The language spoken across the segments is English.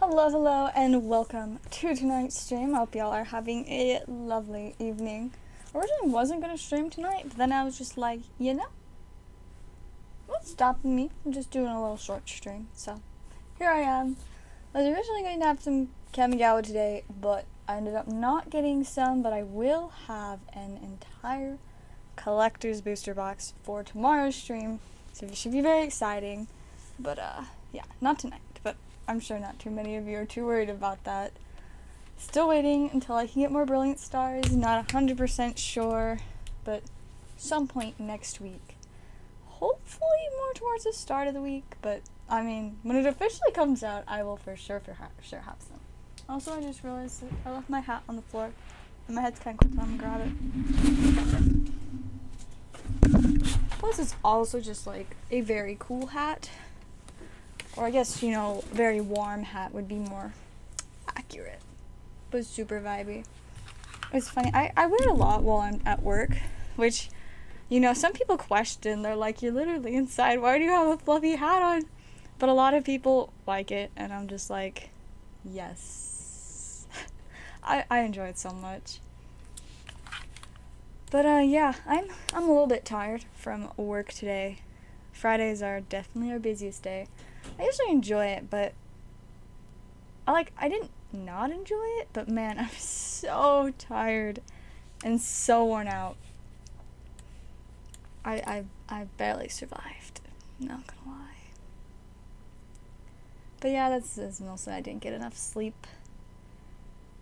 Hello, and welcome to tonight's stream. I hope y'all are having a lovely evening. Originally wasn't gonna stream tonight, but then I was just like, what's stopping me? I'm just doing a little short stream. So, here I am. I was originally going to have some Kamigawa today, but I ended up not getting some, but I will have an entire collector's booster box for tomorrow's stream. So it should be very exciting. But, yeah, not tonight, but I'm sure not too many of you are too worried about that. Still waiting until I can get more Brilliant Stars. Not 100% sure, but some point next week. Hopefully more towards the start of the week, but I mean, when it officially comes out, I will for sure have some. Also, I just realized that I left my hat on the floor, and my head's kind of cold, so I'm gonna grab it. Plus, it's also just like a very cool hat. Or I guess, very warm hat would be more accurate. But super vibey. It's funny, I wear it a lot while I'm at work, which, some people question. They're like, you're literally inside, why do you have a fluffy hat on? But a lot of people like it, and I'm just like, yes. I enjoy it so much. But, yeah, I'm a little bit tired from work today. Fridays are definitely our busiest day. I usually enjoy it, but I didn't not enjoy it, but man, I'm so tired and so worn out. I barely survived, not gonna lie. But yeah, that's mostly I didn't get enough sleep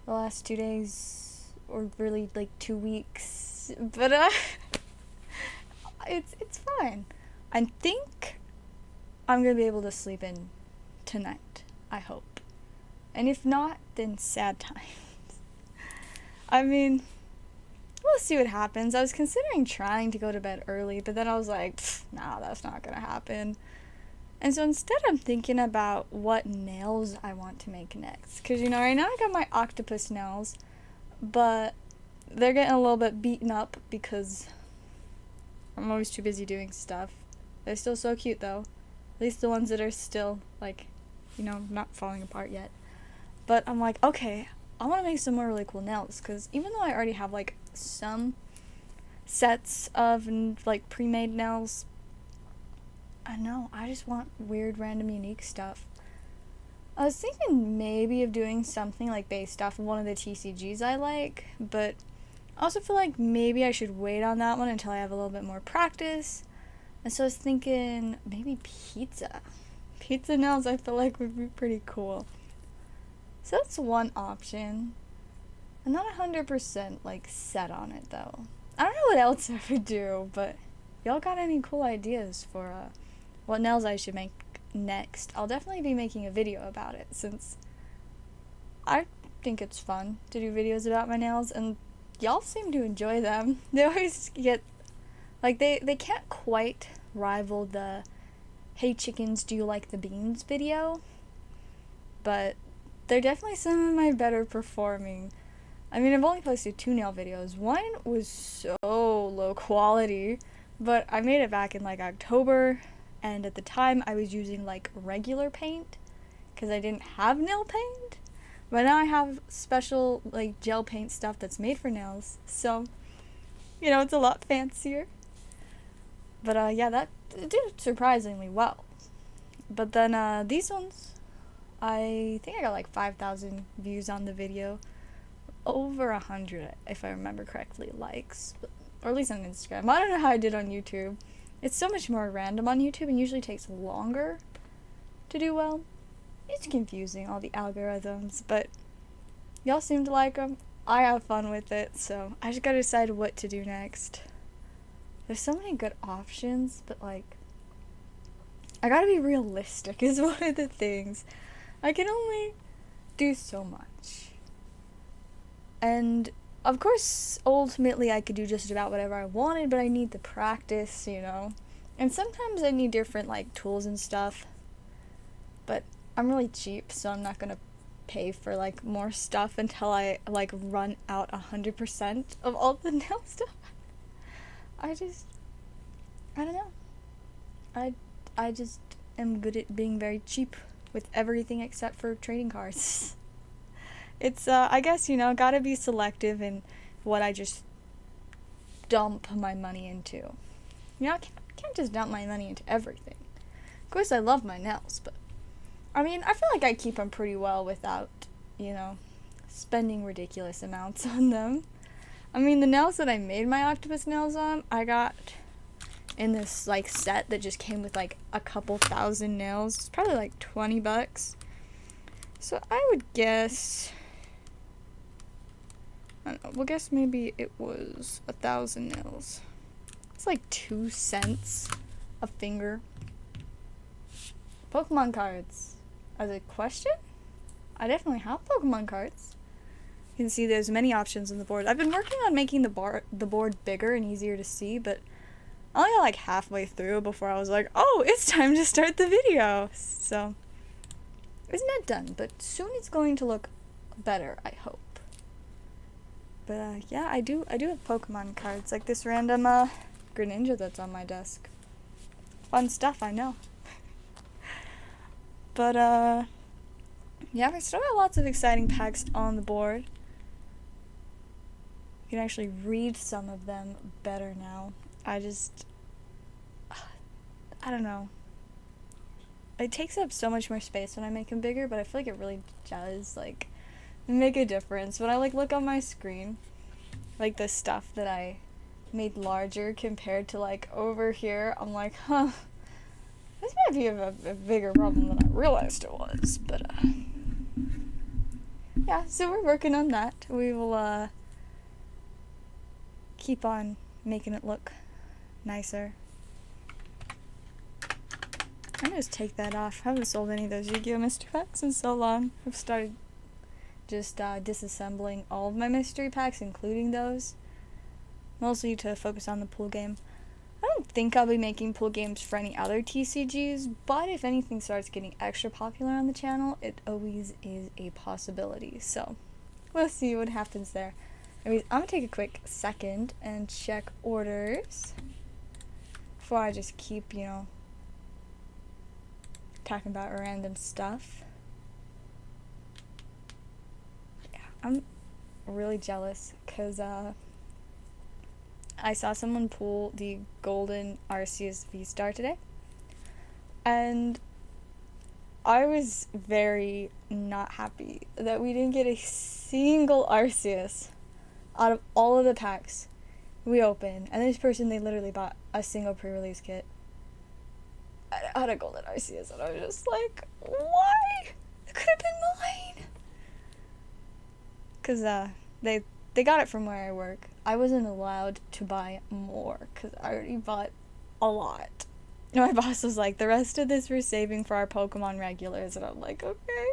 the last 2 days, or really like 2 weeks, but it's fine. I think I'm gonna be able to sleep in tonight, I hope. And if not, then sad times. I mean, we'll see what happens. I was considering trying to go to bed early, but then I was like, nah, that's not gonna happen. And so instead I'm thinking about what nails I want to make next. Because, right now I got my octopus nails, but they're getting a little bit beaten up because I'm always too busy doing stuff. They're still so cute though. At least the ones that are still, not falling apart yet. But I'm like, okay, I want to make some more really cool nails, because even though I already have, some sets of, pre-made nails, I know, I just want weird, random, unique stuff. I was thinking maybe of doing something, based off of one of the TCGs I like, but I also feel like maybe I should wait on that one until I have a little bit more practice. And so I was thinking maybe pizza. Pizza nails I feel like would be pretty cool. So that's one option. I'm not 100% set on it though. I don't know what else I would do, but y'all got any cool ideas for what nails I should make next? I'll definitely be making a video about it, since I think it's fun to do videos about my nails, and y'all seem to enjoy them. They always get they can't quite rival the "Hey chickens, do you like the beans" video, but they're definitely some of my better performing. I mean, I've only posted 2 nail videos. One was so low quality, but I made it back in October, and at the time I was using regular paint because I didn't have nail paint. But now I have special gel paint stuff that's made for nails, so it's a lot fancier. But yeah, that did surprisingly well. But then these ones, I think I got 5,000 views on the video, over 100 if I remember correctly, likes, or at least on Instagram. I don't know how I did on YouTube. It's so much more random on YouTube and usually takes longer to do well. It's confusing, all the algorithms, but y'all seem to like them. I have fun with it, so I just gotta decide what to do next. There's so many good options, but I gotta be realistic is one of the things. I can only do so much. And of course, ultimately I could do just about whatever I wanted, but I need the practice, And sometimes I need different tools and stuff. But I'm really cheap, so I'm not gonna pay for more stuff until I run out 100% of all the nail stuff. I don't know. I just am good at being very cheap. with everything except for trading cards. It's, I guess, you know, gotta be selective in what I just dump my money into. You know, I can't just dump my money into everything. Of course, I love my nails, but I mean, I feel like I keep them pretty well without, you know, spending ridiculous amounts on them. I mean, the nails that I made my octopus nails on, I got in this, like, set that just came with, like, a couple thousand nails. It's probably, like, $20. So I would guess, I don't know, we'll guess maybe it was 1,000 nails. It's like 2 cents a finger. Pokemon cards. As a question? I definitely have Pokemon cards. You can see there's many options on the board. I've been working on making the board bigger and easier to see, but I only got like halfway through before I was like, oh, it's time to start the video. So, isn't that done? But soon it's going to look better, I hope. But yeah, I do have Pokemon cards, like this random Greninja that's on my desk. Fun stuff, I know. But yeah, we still got lots of exciting packs on the board. You can actually read some of them better now. I don't know. It takes up so much more space when I make them bigger, but I feel like it really does, like, make a difference. When I, like, look on my screen, like, the stuff that I made larger compared to, like, over here, I'm like, huh, this might be a bigger problem than I realized it was, but, yeah, so we're working on that. We will, keep on making it look nicer. I'm gonna just take that off. I haven't sold any of those Yu-Gi-Oh! Mystery packs in so long. I've started just disassembling all of my mystery packs, including those. Mostly to focus on the pool game. I don't think I'll be making pool games for any other TCGs, but if anything starts getting extra popular on the channel, it always is a possibility. So, we'll see what happens there. Anyways, I'm gonna take a quick second and check orders before I just keep, you know, talking about random stuff. Yeah, I'm really jealous because I saw someone pull the golden Arceus V-Star today, and I was very not happy that we didn't get a single Arceus out of all of the packs we opened. And this person, they literally bought a single pre-release kit. I had a golden Arceus, and I was just like, why? It could have been mine. Because they got it from where I work. I wasn't allowed to buy more because I already bought a lot. And my boss was like, the rest of this we're saving for our Pokemon regulars. And I'm like, okay.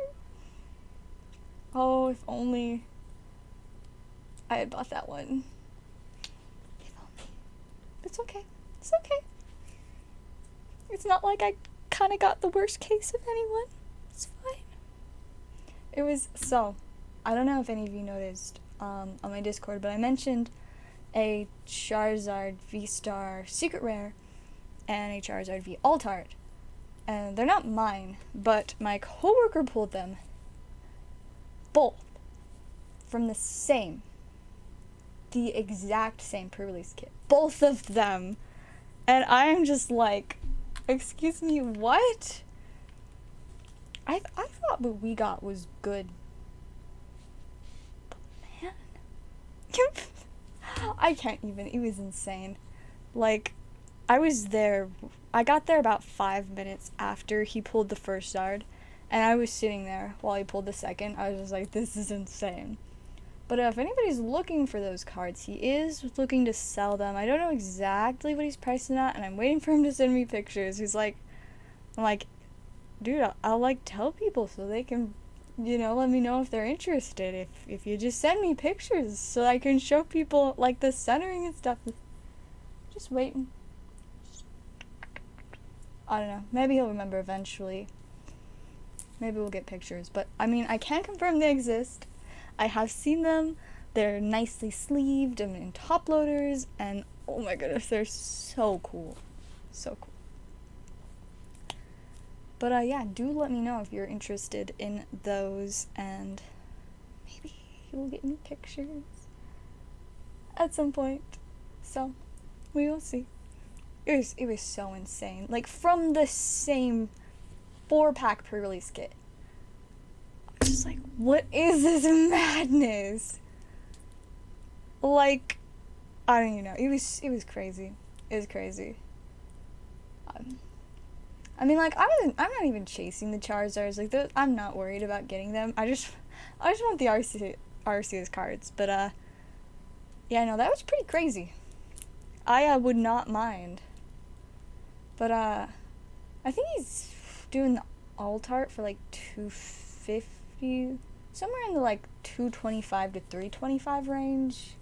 Oh, if only I had bought that one. If only. It's okay. It's okay. It's not like I kind of got the worst case of anyone. It's fine. It was, so, I don't know if any of you noticed on my Discord, but I mentioned a Charizard V-Star Secret Rare and a Charizard V Alt-Art. And they're not mine, but my coworker pulled them both from the exact same pre-release kit. Both of them. And I am just like, excuse me, what? I thought what we got was good. But man. I can't even. It was insane. Like, I was there. I got there about 5 minutes after he pulled the first card. And I was sitting there while he pulled the second. I was just like, this is insane. But if anybody's looking for those cards, he is looking to sell them. I don't know exactly what he's pricing at, and I'm waiting for him to send me pictures. He's like, I'm like, dude, I'll like tell people so they can, you know, let me know if they're interested. If you just send me pictures so I can show people like the centering and stuff. Just waiting. I don't know. Maybe he'll remember eventually. Maybe we'll get pictures. But I mean, I can confirm they exist. I have seen them. They're nicely sleeved and in top loaders, and oh my goodness, they're so cool. So cool. But yeah, do let me know if you're interested in those, and maybe you'll get me pictures at some point. So we will see. It was so insane. Like, from the same 4-pack pre-release kit. I was just like, what is this madness? Like, I don't even know. It was crazy. It was crazy. I mean, like, I'm not even chasing the Charizards. Like, I'm not worried about getting them. I just want the Arceus cards. But yeah, no, that was pretty crazy. I would not mind. But I think he's doing the alt art for like $250, somewhere in the like $225 to $325 range.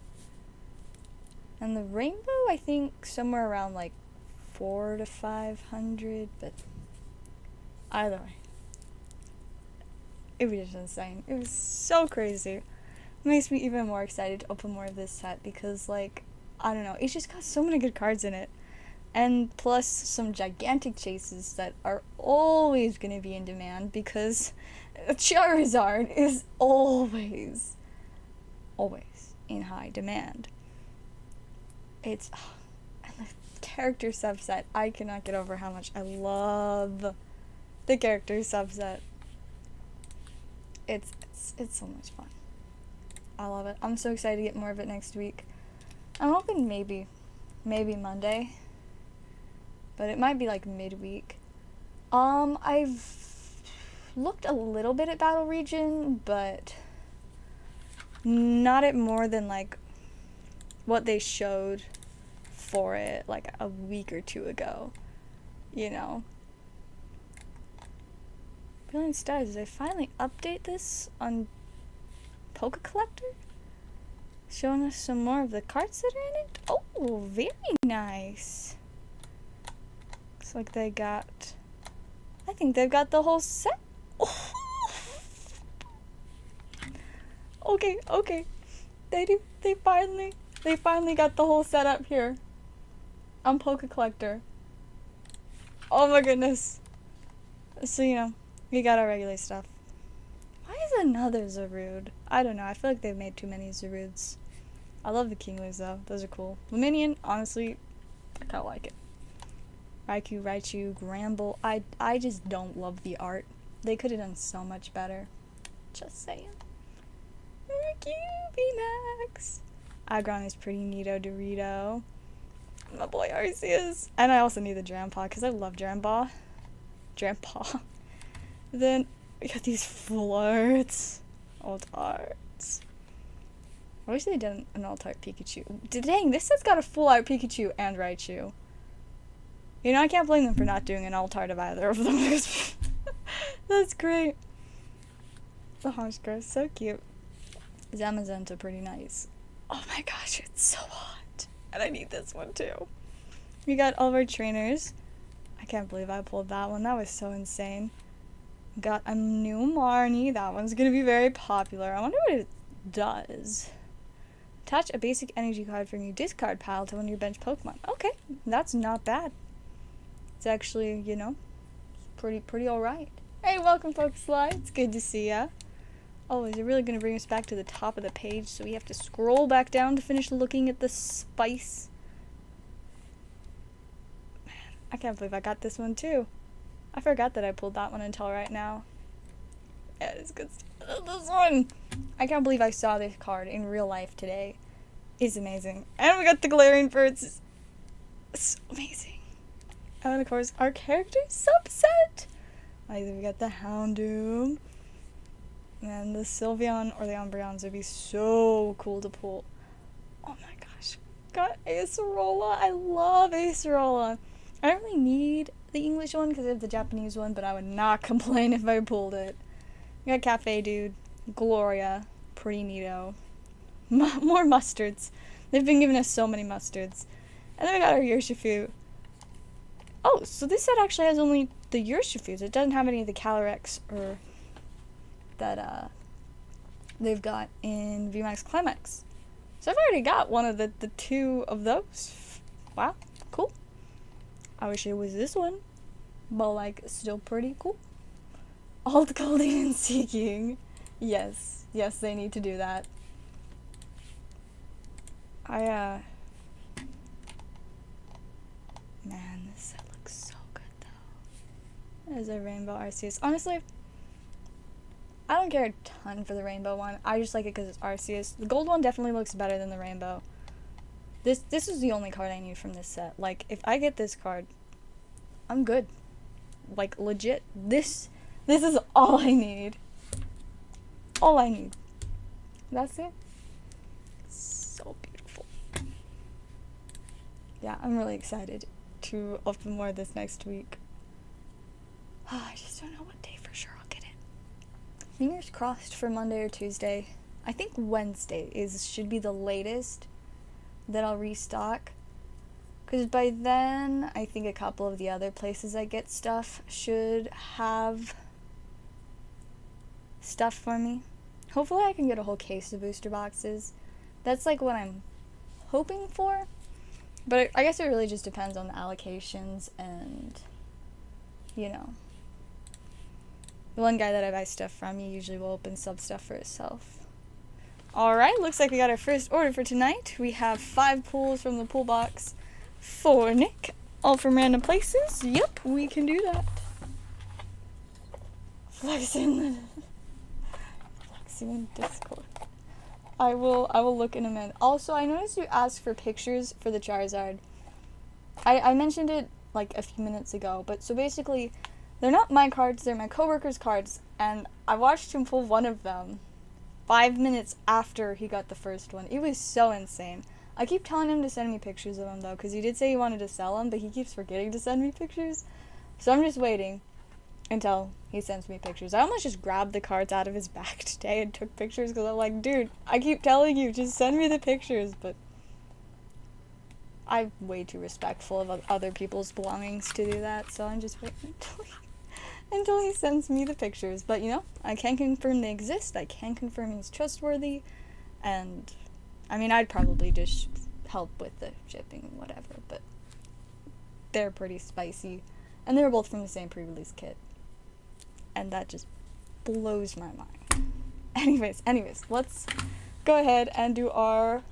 And the rainbow, I think somewhere around like $400 to $500. But either way, it was just insane. It was so crazy. It makes me even more excited to open more of this set because, like, I don't know, it's just got so many good cards in it. And plus some gigantic chases that are always going to be in demand because Charizard is always in high demand. And the character subset, I cannot get over how much I love the character subset. It's so much fun. I love it. I'm so excited to get more of it next week. I'm hoping maybe Monday. But it might be like midweek. I've looked a little bit at Battle Region, but not at more than like what they showed for it like a week or two ago. You know. Brilliant Stars, did they finally update this on Poké Collector? Showing us some more of the cards that are in it? Oh, very nice. Looks like they got, I think they've got the whole set. Oh. Okay. They do. They finally got the whole setup here on Poké Collector. Oh my goodness. So, you know, we got our regular stuff. Why is another Zarude? I don't know. I feel like they've made too many Zarudes. I love the Kingleys though. Those are cool. Luminion, honestly, I kind of like it. Raichu, Gramble. I just don't love the art. They could have done so much better. Just saying. Max. Aggron is pretty neato Dorito. My boy Arceus. And I also need the Drampa because I love Drampa. Then we got these flirts. Alt arts. I wish they'd done an alt art Pikachu. Dang, this has got a full art Pikachu and Raichu. You know, I can't blame them for not doing an alt art of either of them. That's great. The Honchkar is so cute. Zamazenta pretty nice. Oh my gosh, it's so hot. And I need this one too. We got all of our trainers. I can't believe I pulled that one. That was so insane. Got a new Marnie. That one's gonna be very popular. I wonder what it does. Attach a basic energy card from your discard pile to one of your bench Pokemon. Okay, that's not bad. It's actually, you know, pretty alright. Hey, welcome Pokesly. It's good to see ya. Oh, is it really going to bring us back to the top of the page so we have to scroll back down to finish looking at the spice? Man, I can't believe I got this one too. I forgot that I pulled that one until right now. Yeah, it's good stuff. This one! I can't believe I saw this card in real life today. It's amazing. And we got the Glaring Birds. It's amazing. And of course, our character subset. Like, we got the Houndoom. And the Sylveon or the Umbreons would be so cool to pull. Oh my gosh. Got Acerola. I love Acerola. I don't really need the English one because I have the Japanese one, but I would not complain if I pulled it. We got Cafe Dude, Gloria, pretty neato. More mustards. They've been giving us so many mustards. And then we got our Urshifu. Oh, so this set actually has only the Urshifus. It doesn't have any of the Calyrex or that they've got in VMAX Climax. So I've already got one of the two of those. Wow, cool. I wish it was this one. but like still pretty cool. Alt Golding and Seeking. Yes, they need to do that. Man, this set looks so good though. There's a rainbow Arceus. Honestly, I don't care a ton for the rainbow one. I just like it because it's Arceus. The gold one definitely looks better than the rainbow. This is the only card I need from this set. Like, if I get this card, I'm good. Like, legit. This is all I need. All I need. That's it. So beautiful. Yeah, I'm really excited to open more this next week. I just don't know what day for sure I'll get it. Fingers crossed for Monday or Tuesday. I think Wednesday should be the latest that I'll restock. Because by then, I think a couple of the other places I get stuff should have stuff for me. Hopefully I can get a whole case of booster boxes. That's like what I'm hoping for. But I guess it really just depends on the allocations and, you know. The one guy that I buy stuff from, he usually will open sub stuff for himself. Alright, looks like we got our first order for tonight. We have 5 pulls from the pull box for Nick. All from random places. Yep, we can do that. Flexing in Discord. I will look in a minute. Also, I noticed you asked for pictures for the Charizard. I mentioned it like a few minutes ago, but so basically, they're not my cards, they're my coworker's cards, and I watched him pull one of them 5 minutes after he got the first one. It was so insane. I keep telling him to send me pictures of them though, because he did say he wanted to sell them, but he keeps forgetting to send me pictures. So I'm just waiting until he sends me pictures. I almost just grabbed the cards out of his bag today and took pictures because I'm like, dude, I keep telling you, just send me the pictures, but I'm way too respectful of other people's belongings to do that, so I'm just waiting until he sends me the pictures. But, you know, I can confirm they exist, I can confirm he's trustworthy, and, I mean, I'd probably just help with the shipping and whatever, but they're pretty spicy, and they're both from the same pre-release kit, and that just blows my mind. Anyways, let's go ahead and do our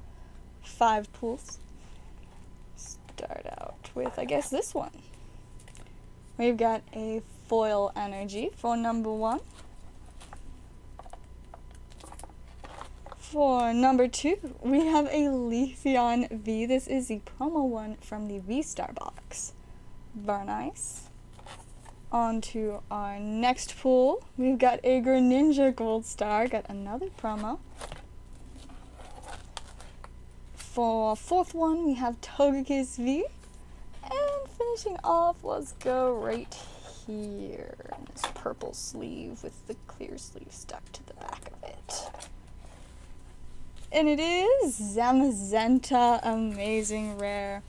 5 pulls. Start out with, I guess, this one. We've got a foil energy for number 1. For number 2, we have a Leafeon V. This is the promo one from the V-Star box. Very nice. On to our next pull. We've got a Greninja Gold Star. Got another promo. For 4th one, we have Togekiss V. And finishing off, let's go right here. This purple sleeve with the clear sleeve stuck to the back of it. And it is Zamazenta Amazing Rare.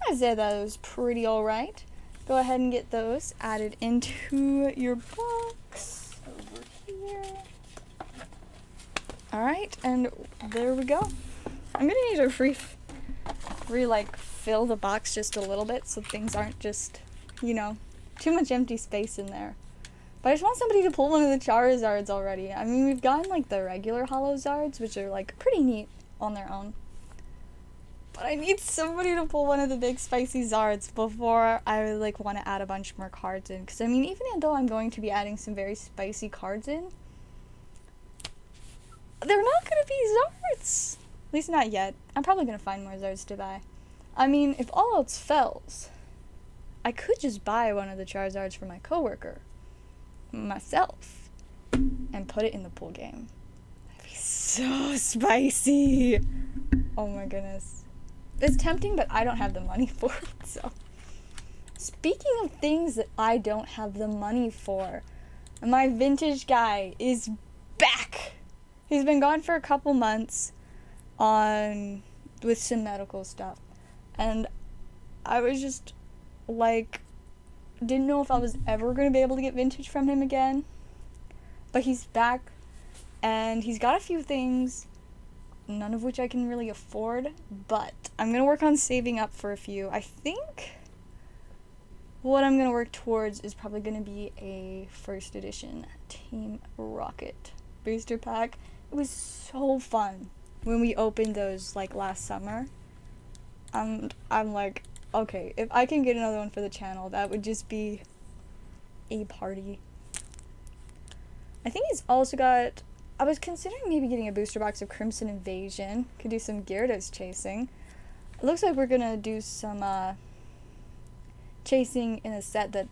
I said that was pretty alright. Go ahead and get those added into your box over here. Alright, and there we go. I'm gonna need to fill the box just a little bit so things aren't just, you know, too much empty space in there. But I just want somebody to pull one of the Charizards already. I mean, we've gotten like the regular Holo Zards, which are like pretty neat on their own. But I need somebody to pull one of the big spicy Zards before I like want to add a bunch more cards in. Because I mean, even though I'm going to be adding some very spicy cards in, they're not going to be Zards. At least not yet. I'm probably going to find more Zards to buy. I mean, if all else fails, I could just buy one of the Charizards for my coworker, myself, and put it in the pool game. That'd be so spicy. Oh my goodness. It's tempting, but I don't have the money for it, so. Speaking of things that I don't have the money for, my vintage guy is back. He's been gone for a couple months with some medical stuff. And I was just, like, didn't know if I was ever going to be able to get vintage from him again. But he's back, and he's got a few things, none of which I can really afford, but I'm going to work on saving up for a few. I think what I'm going to work towards is probably going to be a first edition Team Rocket booster pack. It was so fun when we opened those like last summer. I'm like, okay, if I can get another one for the channel, that would just be a party. I think he's also got, I was considering maybe getting a booster box of Crimson Invasion. Could do some Gyarados chasing. It looks like we're gonna do some chasing in a set that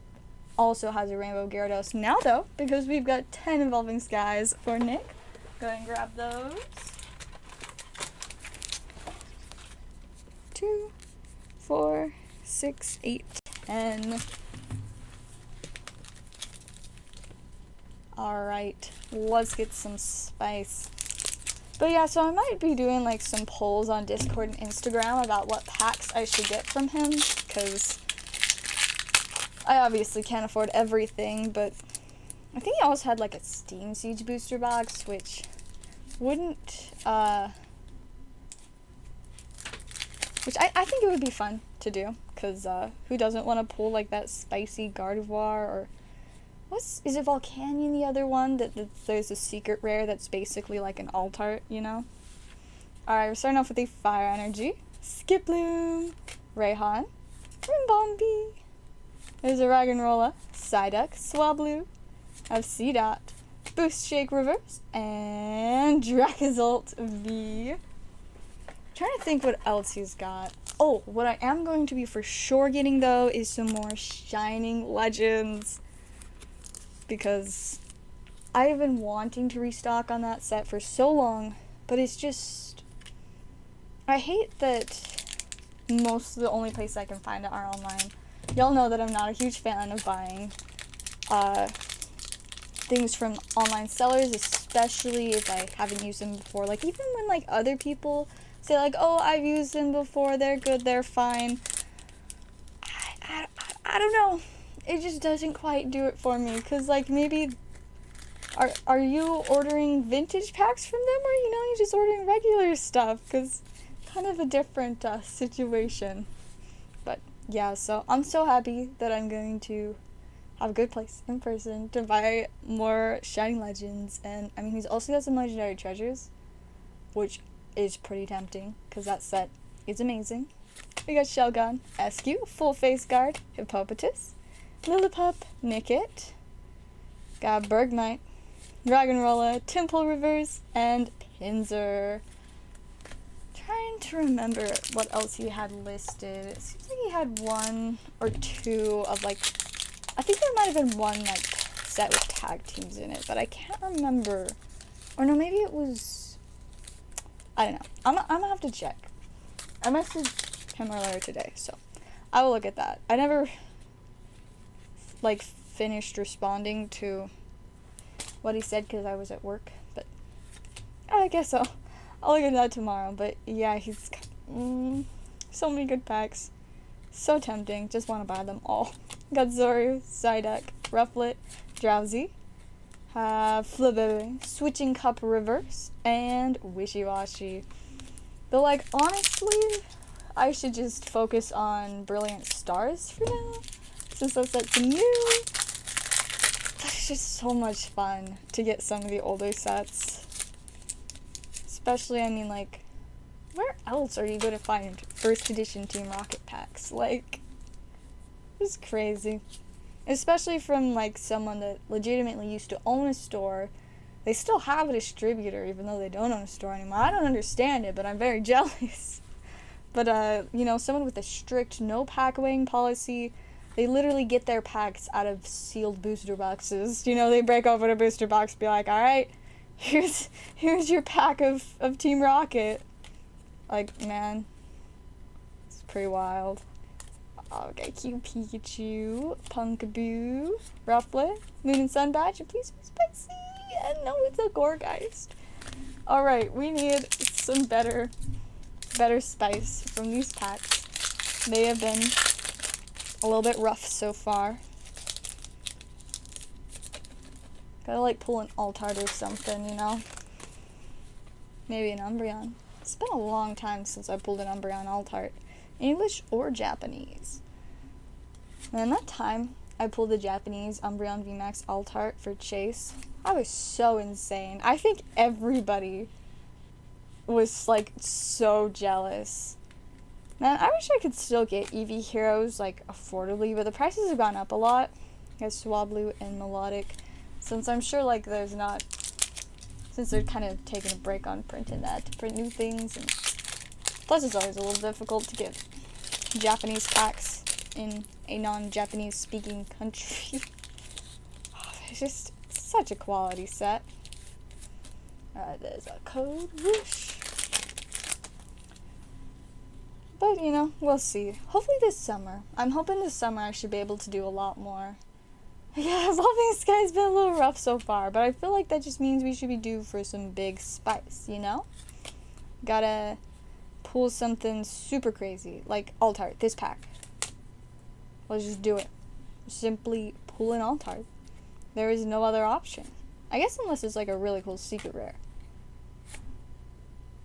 also has a Rainbow Gyarados now though, because we've got 10 Evolving Skies for Nick. Go ahead and grab those. 2, 4, 6, 8, 10. Alright, let's get some spice. But yeah, so I might be doing like some polls on Discord and Instagram about what packs I should get from him, because I obviously can't afford everything, but I think he also had like a Steam Siege booster box, which wouldn't, which I think it would be fun to do, because who doesn't want to pull like that spicy Gardevoir, or is it Volcanion, the other one, that there's a secret rare that's basically like an alt-art, you know? Alright, we're starting off with a Fire Energy, Skiploom, Rayhan, Rimbombi, there's a Raggenrola, Psyduck, Swablu, I have C-Dot, Boost Shake Reverse, and Dracozolt V. Trying to think what else he's got. Oh, what I am going to be for sure getting though is some more Shining Legends, because I have been wanting to restock on that set for so long, but it's just, I hate that most of the only place I can find it are online. Y'all know that I'm not a huge fan of buying things from online sellers, especially if I haven't used them before. Like, even when like other people say like, oh, I've used them before, they're good, they're fine, I don't know. It just doesn't quite do it for me, because like maybe are you ordering vintage packs from them, or you know, you're just ordering regular stuff, because kind of a different situation. But yeah, so I'm so happy that I'm going to have a good place in person to buy more Shining Legends. And I mean, he's also got some legendary treasures, which is pretty tempting, because that set is amazing. We got Shelgon, Eskew, Full Face Guard, Hippopotas, Lillipup, Nickit, got Bergmite, Raggenrola, Temple Reverse, and Pinsir. Trying to remember what else he had listed. It seems like he had 1 or 2 of like, I think there might have been one like set with tag teams in it, but I can't remember. Or no, maybe it was, I don't know. I'm gonna have to check. I messaged him earlier today, so I will look at that. I never like finished responding to what he said because I was at work, but I guess I'll look at that tomorrow. But yeah, he's got so many good packs, so tempting, just want to buy them all. Got Zoru, Psyduck, Rufflet, Drowsy, Flabébé, Switching Cup Reverse, and Wishy-Washy. But like, honestly, I should just focus on Brilliant Stars for now, since those sets are new. It's just so much fun to get some of the older sets. Especially, I mean, like, where else are you going to find first edition Team Rocket packs? Like, it's crazy. Especially from, like, someone that legitimately used to own a store. They still have a distributor, even though they don't own a store anymore. I don't understand it, but I'm very jealous. But, you know, someone with a strict no pack weighing policy, they literally get their packs out of sealed booster boxes. You know, they break open a booster box, be like, alright, here's your pack of Team Rocket. Like, man, it's pretty wild. Okay, cute Pikachu, Punkaboo, Rufflet, Moon and Sun Badge, and please be spicy. And no, it's a Gourgeist. Alright, we need some better spice from these packs. They have been a little bit rough so far. Gotta like pull an Altart or something, you know? Maybe an Umbreon. It's been a long time since I pulled an Umbreon Altart. English or Japanese. Man, that time I pulled the Japanese Umbreon VMAX Altart for Chase, I was so insane. I think everybody was, like, so jealous. Man, I wish I could still get EV Heroes, like, affordably, but the prices have gone up a lot. As Swablu and Melodic. Since I'm sure, like, there's not... Since they're kind of taking a break on printing that to print new things. And plus, it's always a little difficult to get Japanese packs in a non-Japanese speaking country. It's just such a quality set. There's a code. Whoosh. But, you know, we'll see. Hopefully this summer. I'm hoping this summer I should be able to do a lot more. Yeah, Evolving Sky's been a little rough so far, but I feel like that just means we should be due for some big spice, you know? Gotta pull something super crazy, like Altart, this pack. Let's just do it. Simply pull an Altart. There is no other option. I guess unless it's like a really cool secret rare.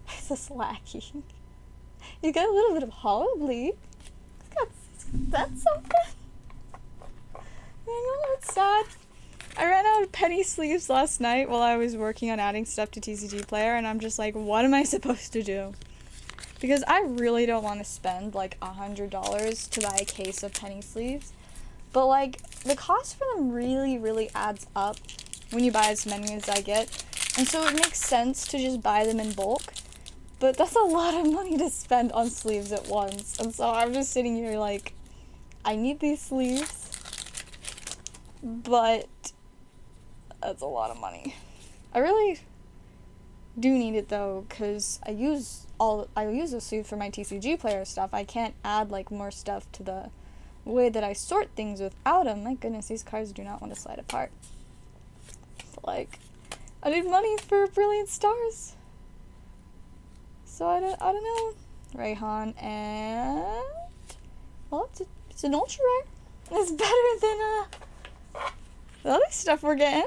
It's a Slacky. You got a little bit of Hollow Bleed. That's something. I know, it's sad. I ran out of penny sleeves last night while I was working on adding stuff to TCG Player, and I'm just like, what am I supposed to do? Because I really don't want to spend like $100 to buy a case of penny sleeves. But like, the cost for them really, really adds up when you buy as many as I get. And so it makes sense to just buy them in bulk. But that's a lot of money to spend on sleeves at once. And so I'm just sitting here like, I need these sleeves. But that's a lot of money. I really do need it though, because I use the sleeve for my TCG Player stuff. I can't add like more stuff to the way that I sort things without them. My goodness, these cards do not want to slide apart. Like, I need money for Brilliant Stars. So I don't know. Rayhan and well, it's an ultra rare. It's better than the other stuff we're getting.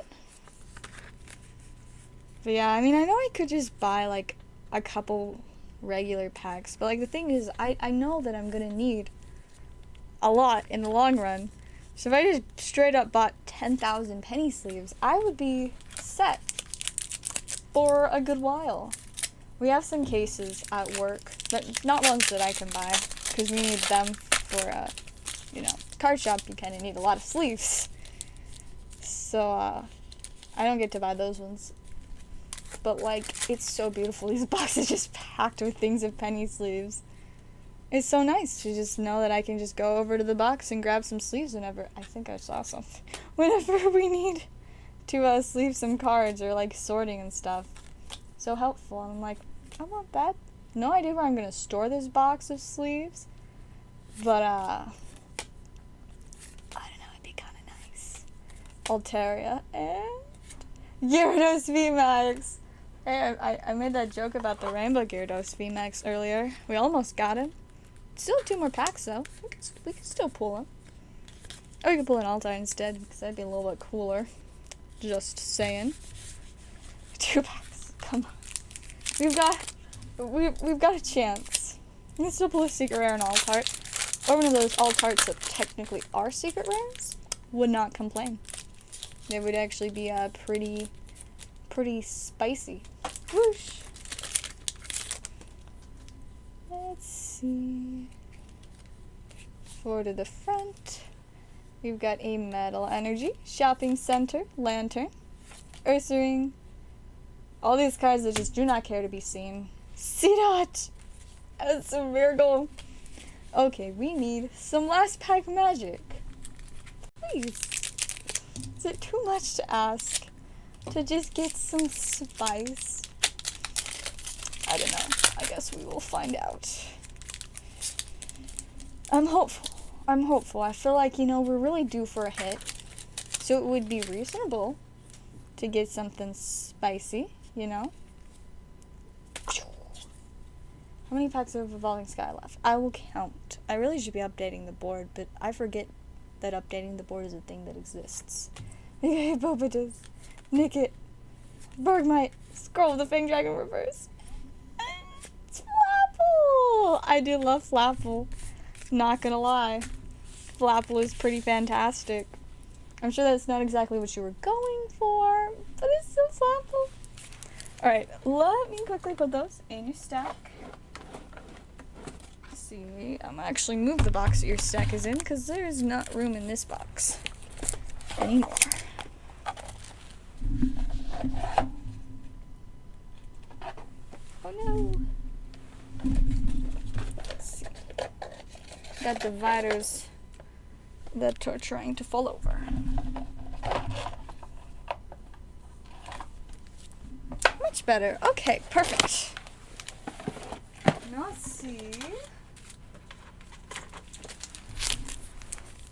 But yeah, I mean, I know I could just buy like a couple regular packs, but like the thing is, I know that I'm gonna need a lot in the long run. So if I just straight up bought 10,000 penny sleeves, I would be set for a good while. We have some cases at work, but not ones that I can buy, because we need them for, you know, card shop. You kind of need a lot of sleeves. So, I don't get to buy those ones. But, like, it's so beautiful. These boxes just packed with things of penny sleeves. It's so nice to just know that I can just go over to the box and grab some sleeves whenever, I think I saw something, whenever we need to, sleeve some cards or, like, sorting and stuff. So helpful. And I'm like, I want that. No idea where I'm going to store this box of sleeves. But, I don't know, it'd be kind of nice. Altaria and Gyarados VMAX. Hey, I made that joke about the Rainbow Gyarados VMAX earlier. We almost got him. Still 2 more packs, though. We can still pull him. Or we could pull an Altar instead, because that'd be a little bit cooler. Just saying. 2 packs. Come on. We've got a chance. We can still pull a secret rare and Altart. Or one of those Altarts that technically are secret rares. Would not complain. They would actually be pretty spicy. Whoosh. Let's see. Forward to the front. We've got a Metal Energy, Shopping Center, Lantern, Ursaring. All these cards that just do not care to be seen. Seedot! That's a Virgo. Okay, we need some last pack magic. Please. Is it too much to ask to just get some spice? I don't know. I guess we will find out. I'm hopeful. I feel like, you know, we're really due for a hit. So it would be reasonable to get something spicy, you know? How many packs of Evolving Sky left? I will count. I really should be updating the board, but I forget that updating the board is a thing that exists. Okay, Bobatus, Nickit, Bergmite, Scroll of the Fang Dragon Reverse. It's Flapple! I do love Flapple. Not gonna lie. Flapple is pretty fantastic. I'm sure that's not exactly what you were going for, but it's still Flapple. Alright, let me quickly put those in your stack. Let's see, I'm gonna actually move the box that your stack is in because there is not room in this box anymore. Oh no! Let's see. Got dividers that are trying to fall over. Much better. Okay, perfect. Now let's see.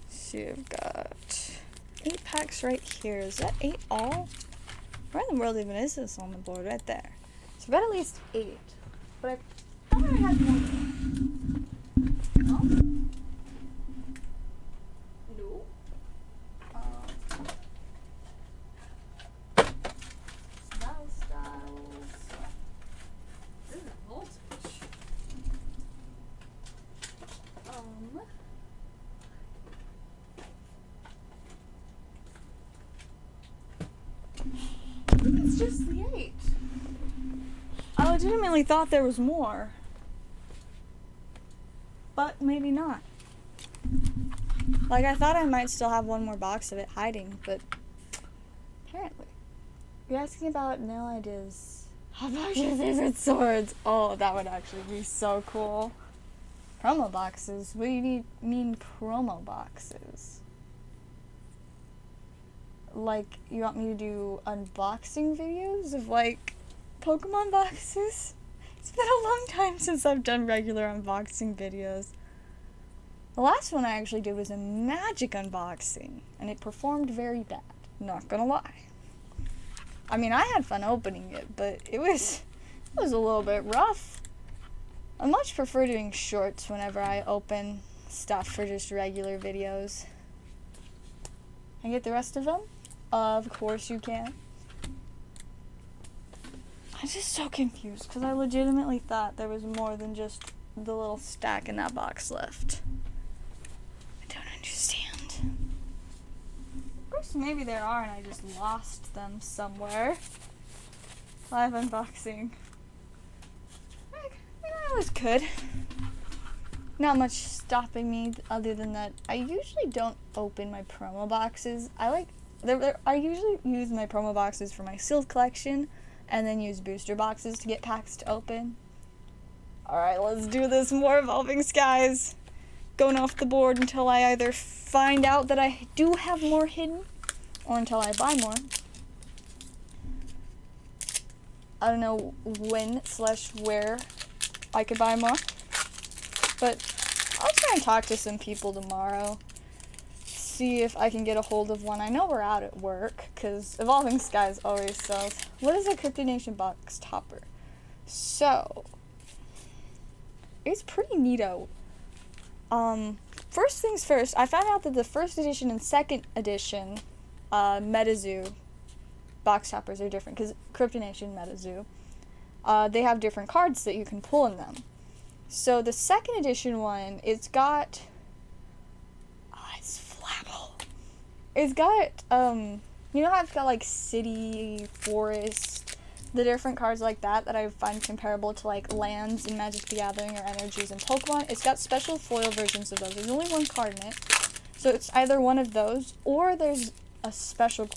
See, I've got 8 packs right here. Is that 8 all? Where in the world even is this on the board? Right there. So I've got at least 8. But I thought I had more. No? No. Styles. This is voltage. It's just the 8. I legitimately thought there was more. But maybe not. Like, I thought I might still have one more box of it hiding, but apparently. You're asking about nail ideas. How about your favorite swords? Oh, that would actually be so cool. Promo boxes? What do you mean promo boxes? Like, you want me to do unboxing videos of, like, Pokemon boxes? It's been a long time since I've done regular unboxing videos. The last one I actually did was a magic unboxing, and it performed very bad. Not gonna lie. I mean, I had fun opening it, but it was a little bit rough. I much prefer doing shorts whenever I open stuff for just regular videos. Can I get the rest of them? Of course you can. I'm just so confused because I legitimately thought there was more than just the little stack in that box left. I don't understand. Of course, maybe there are and I just lost them somewhere. Live unboxing. I was good. Not much stopping me other than that I usually don't open my promo boxes. I usually use my promo boxes for my sealed collection and then use booster boxes to get packs to open. Alright, let's do this. More Evolving Skies. Going off the board until I either find out that I do have more hidden or until I buy more. I don't know when/where I could buy more, but I'll try and talk to some people tomorrow. See if I can get a hold of one. I know we're out at work because Evolving Skies always sells. What is a Cryptid Nation box topper? So it's pretty neato. First things first, I found out that the first edition and second edition MetaZoo box toppers are different because Cryptid Nation MetaZoo, they have different cards that you can pull in them. So the second edition one, it's got it's Flapple. It's got you know how it's got like city, forest, the different cards like that I find comparable to like lands in Magic the Gathering or energies in Pokemon. It's got special foil versions of those. There's only one card in it, so it's either one of those or there's a special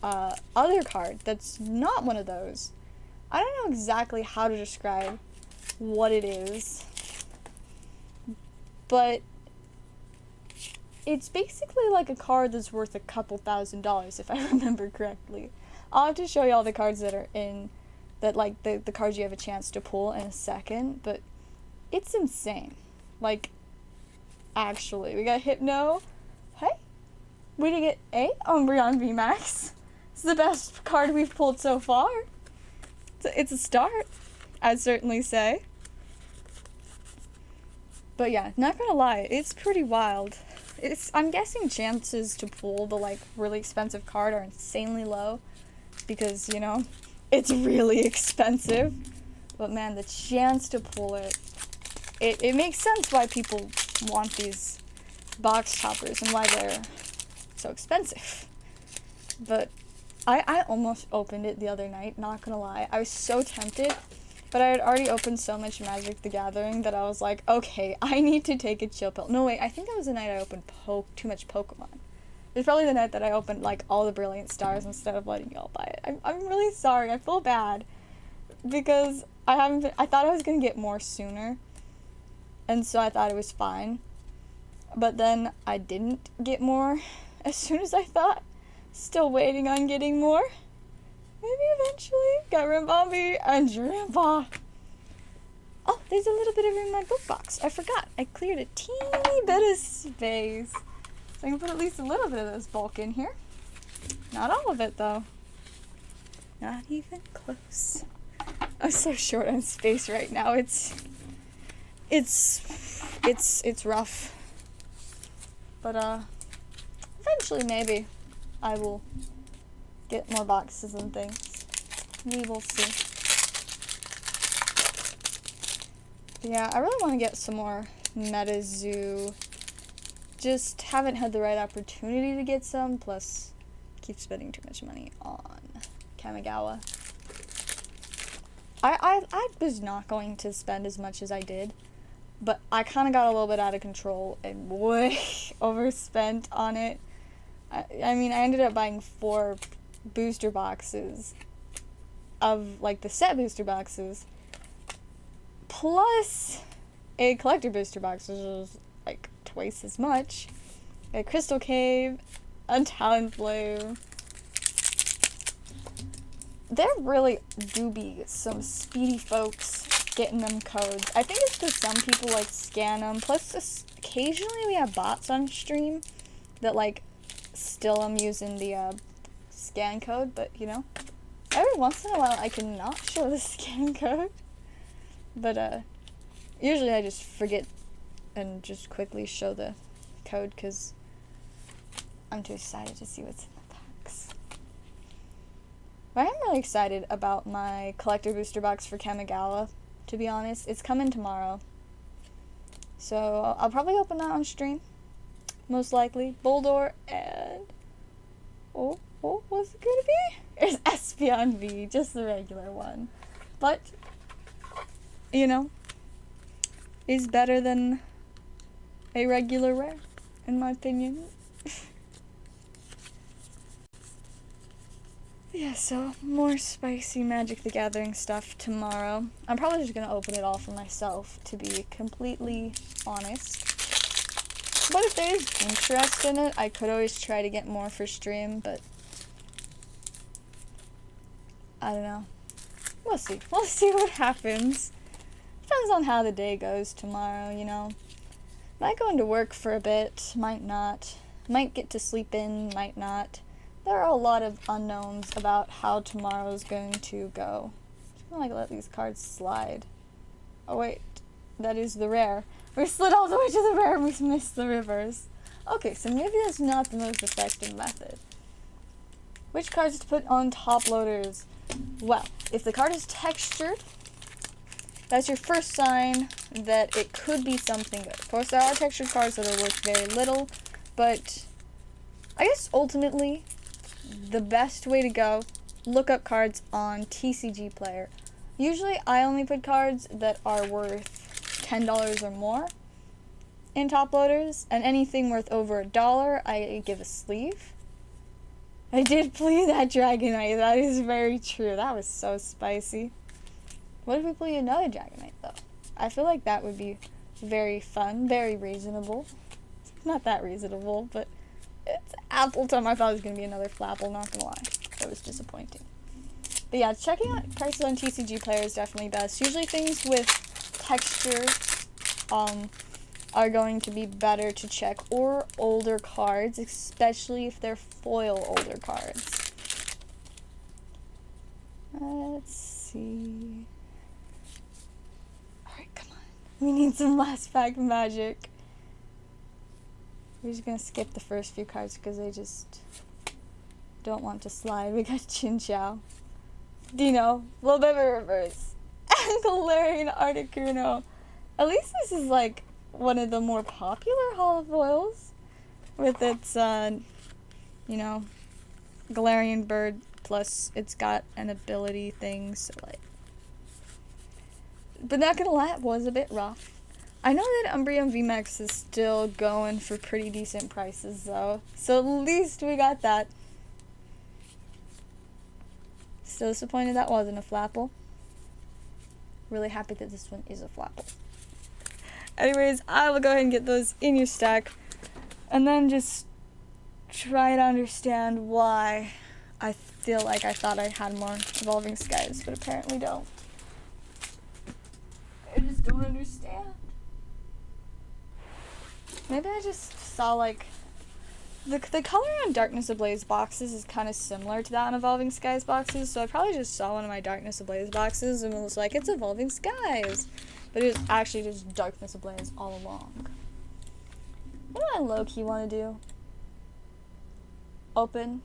other card that's not one of those. I don't know exactly how to describe what it is, but it's basically like a card that's worth a couple $1,000s if I remember correctly. I'll have to show you all the cards that are in that, like the cards you have a chance to pull in a second, but it's insane. Like, actually, we got Hypno. Hey, we did get a Umbreon VMAX. It's the best card we've pulled so far. It's a start, I'd certainly say. But yeah, not gonna lie, it's pretty wild. I'm guessing chances to pull the like really expensive card are insanely low because, you know, it's really expensive. But man, the chance to pull it makes sense why people want these box toppers and why they're so expensive. But I almost opened it the other night, not gonna lie. I was so tempted, but I had already opened so much Magic the Gathering that I was like, okay, I need to take a chill pill. No, wait, I think that was the night I opened too much Pokemon. It was probably the night that I opened, like, all the Brilliant Stars instead of letting y'all buy it. I'm really sorry. I feel bad. Because I thought I was gonna get more sooner. And so I thought it was fine. But then I didn't get more as soon as I thought. Still waiting on getting more. Maybe eventually. Got Rimbombi and Drampa. Oh, there's a little bit of room in my book box. I forgot. I cleared a teeny bit of space. So I can put at least a little bit of this bulk in here. Not all of it, though. Not even close. I'm so short on space right now. It's rough. But, eventually maybe I will get more boxes and things. We will see. But yeah, I really want to get some more MetaZoo. Just haven't had the right opportunity to get some, plus keep spending too much money on Kamigawa. I was not going to spend as much as I did, but I kind of got a little bit out of control and way overspent on it. I mean, I ended up buying 4 booster boxes of, like, the set booster boxes, plus a collector booster box, which was, like, twice as much. A Crystal Cave, a Talonflame. There really do be some speedy folks getting them codes. I think it's because some people, like, scan them. Plus, occasionally we have bots on stream that, like, still I'm using the scan code, but, you know, every once in a while I can not show the scan code. But, usually I just forget and just quickly show the code because I'm too excited to see what's in the box. But I'm really excited about my collector booster box for Kamigawa, to be honest. It's coming tomorrow. So I'll probably open that on stream. Most likely. Boldor and... Oh, what's it gonna be? It's Espeon V, just the regular one. But, you know, is better than a regular rare, in my opinion. Yeah, so more spicy Magic the Gathering stuff tomorrow. I'm probably just gonna open it all for myself, to be completely honest. But if there's interest in it, I could always try to get more for stream, but I don't know. We'll see. We'll see what happens. Depends on how the day goes tomorrow, you know. Might go into work for a bit, might not. Might get to sleep in, might not. There are a lot of unknowns about how tomorrow's going to go. Just gonna, like, let these cards slide. Oh wait, that is the rare. We slid all the way to the rare and we missed the reverse. Okay, so maybe that's not the most effective method. Which cards to put on top loaders? Well, if the card is textured, that's your first sign that it could be something good. Of course, there are textured cards that are worth very little, but I guess ultimately, the best way to go, look up cards on TCG Player. Usually, I only put cards that are worth $10 or more in top loaders, and anything worth over $1, I give a sleeve. I did play that Dragonite, that is very true. That was so spicy. What if we play another Dragonite, though? I feel like that would be very fun, very reasonable. Not that reasonable, but it's Appleton. I thought it was going to be another Flapple, not going to lie. That was disappointing. But yeah, checking out prices on TCG Player is definitely best. Usually things with texture are going to be better to check, or older cards, especially if they're foil older cards. Let's see. Alright, come on. We need some last pack magic. We're just gonna skip the first few cards because they just don't want to slide. We got Chinchou, Dino, a little bit of a reverse, and Galarian Articuno. At least this is like one of the more popular holofoils with its, you know, Galarian bird, plus it's got an ability thing, so like. But not gonna lie, it was a bit rough. I know that Umbreon VMAX is still going for pretty decent prices though, so at least we got that. Still disappointed that wasn't a Flapple. Really happy that this one is a Flapple. Anyways, I will go ahead and get those in your stack, and then just try to understand why I feel like I thought I had more Evolving Skies, but apparently don't. I just don't understand. Maybe I just saw like the color on Darkness Ablaze boxes is kind of similar to that on Evolving Skies boxes, so I probably just saw one of my Darkness Ablaze boxes and was like, it's Evolving Skies, but it was actually just Darkness Ablaze all along. What do I low-key want to do? Open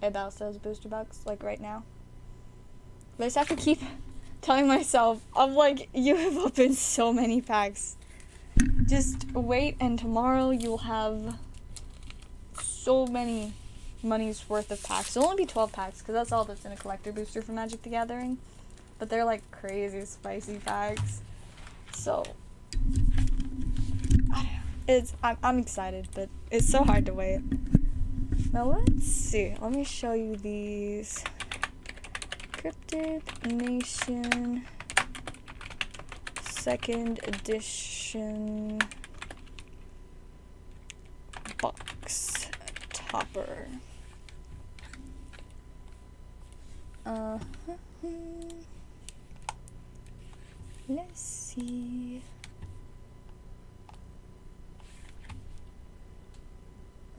a Bowser's booster box, like right now. But I just have to keep telling myself, I'm like, you have opened so many packs. Just wait, and tomorrow you'll have so many money's worth of packs. It'll only be 12 packs, because that's all that's in a collector booster for Magic the Gathering. But they're like crazy spicy packs. So, I don't know. I'm excited, but it's so hard to wait. Now let's see. Let me show you these. Cryptid Nation 2nd edition box topper. Let's see.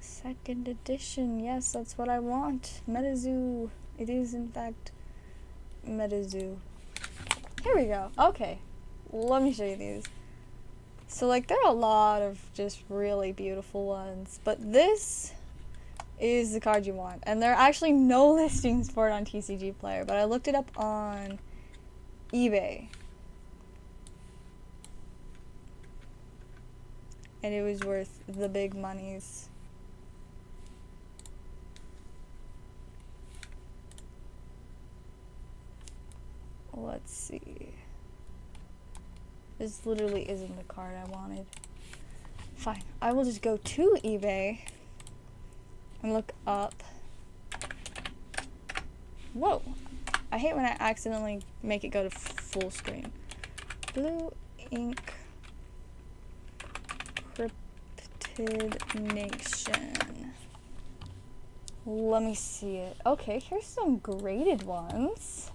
2nd edition, yes, that's what I want. Metazoo. It is in fact Metazoo. Here we go. Okay. Let me show you these. So like there are a lot of just really beautiful ones, but this is the card you want. And there are actually no listings for it on TCG Player, but I looked it up on eBay. And it was worth the big monies. Let's see. This literally isn't the card I wanted. Fine. I will just go to eBay and look up. Whoa. I hate when I accidentally make it go to full screen. Blue Ink Cryptid Nation. Let me see it. Okay, here's some graded ones.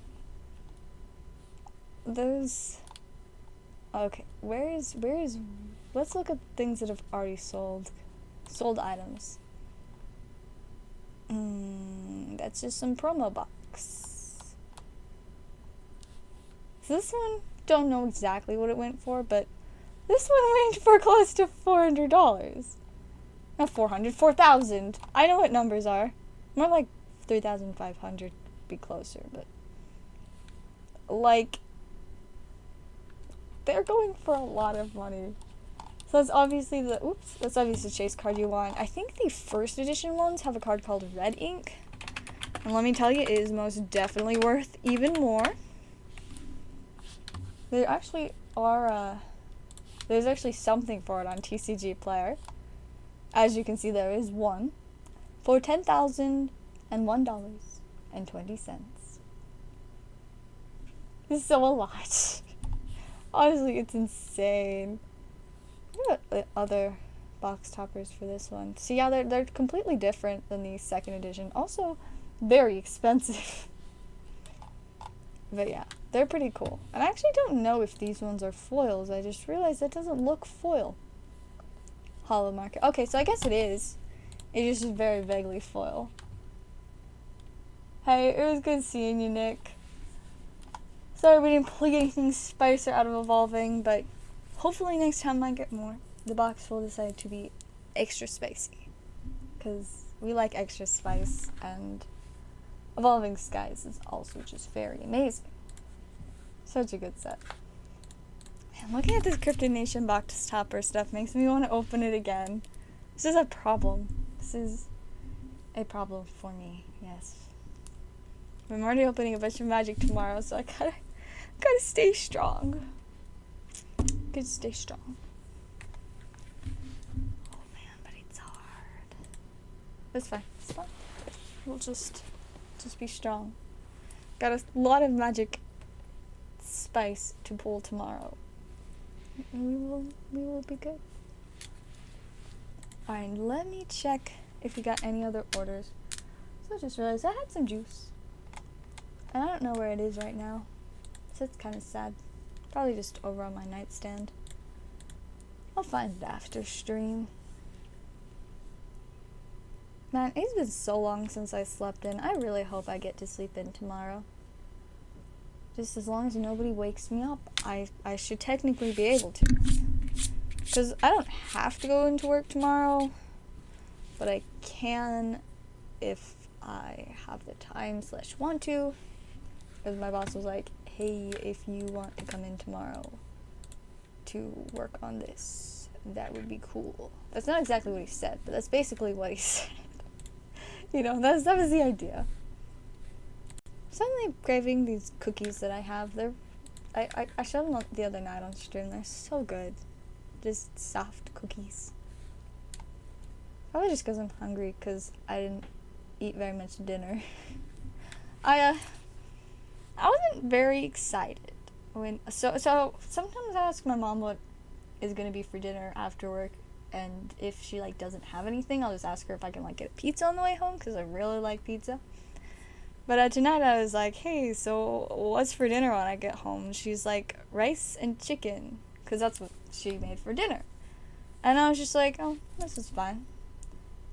Those. Okay, where is, let's look at things that have already sold items. That's just some promo box. So this one, don't know exactly what it went for, but this one went for close to $400. Not 400, 4,000. I know what numbers are. More like 3,500 be closer, but like, they're going for a lot of money. So that's obviously that's obviously the chase card you want. I think the 1st edition ones have a card called Red Ink. And let me tell you, it is most definitely worth even more. There actually are, there's actually something for it on TCG Player. As you can see, there is one for $10,001.20. This is so a lot. Honestly, it's insane. What about the other box toppers for this one? So yeah, they're completely different than the 2nd edition. Also, very expensive. But yeah, they're pretty cool. And I actually don't know if these ones are foils. I just realized that doesn't look foil. Hollow market. Okay, so I guess it is. It is just very vaguely foil. Hey, it was good seeing you, Nick. Sorry we didn't pull anything spicier out of Evolving, but hopefully next time I get more, the box will decide to be extra spicy. Because we like extra spice, and Evolving Skies is also just very amazing. Such a good set. Man, looking at this Cryptid Nation box topper stuff makes me want to open it again. This is a problem. This is a problem for me, yes. I'm already opening a bunch of magic tomorrow, so I gotta stay strong. Gotta stay strong. Oh man, but it's hard. It's fine. It's fine. We'll just be strong. Got a lot of magic spice to pull tomorrow. And we will be good. Alright, let me check if we got any other orders. So I just realized I had some juice. And I don't know where it is right now. So it's kind of sad. Probably just over on my nightstand. I'll find it after stream. Man, it's been so long since I slept in. I really hope I get to sleep in tomorrow. Just as long as nobody wakes me up, I should technically be able to. Because I don't have to go into work tomorrow, but I can if I have the time / want to. Because my boss was like, hey, if you want to come in tomorrow to work on this, that would be cool. That's not exactly what he said, but that's basically what he said. You know, that was the idea. Suddenly craving these cookies that I have. I showed them the other night on stream. They're so good. Just soft cookies. Probably just because I'm hungry, because I didn't eat very much dinner. I wasn't very excited when so sometimes I ask my mom what is gonna be for dinner after work, and if she like doesn't have anything, I'll just ask her if I can like get a pizza on the way home, because I really like pizza. But tonight I was like, hey, so what's for dinner when I get home? She's like, rice and chicken, because that's what she made for dinner. And I was just like, oh, this is fine.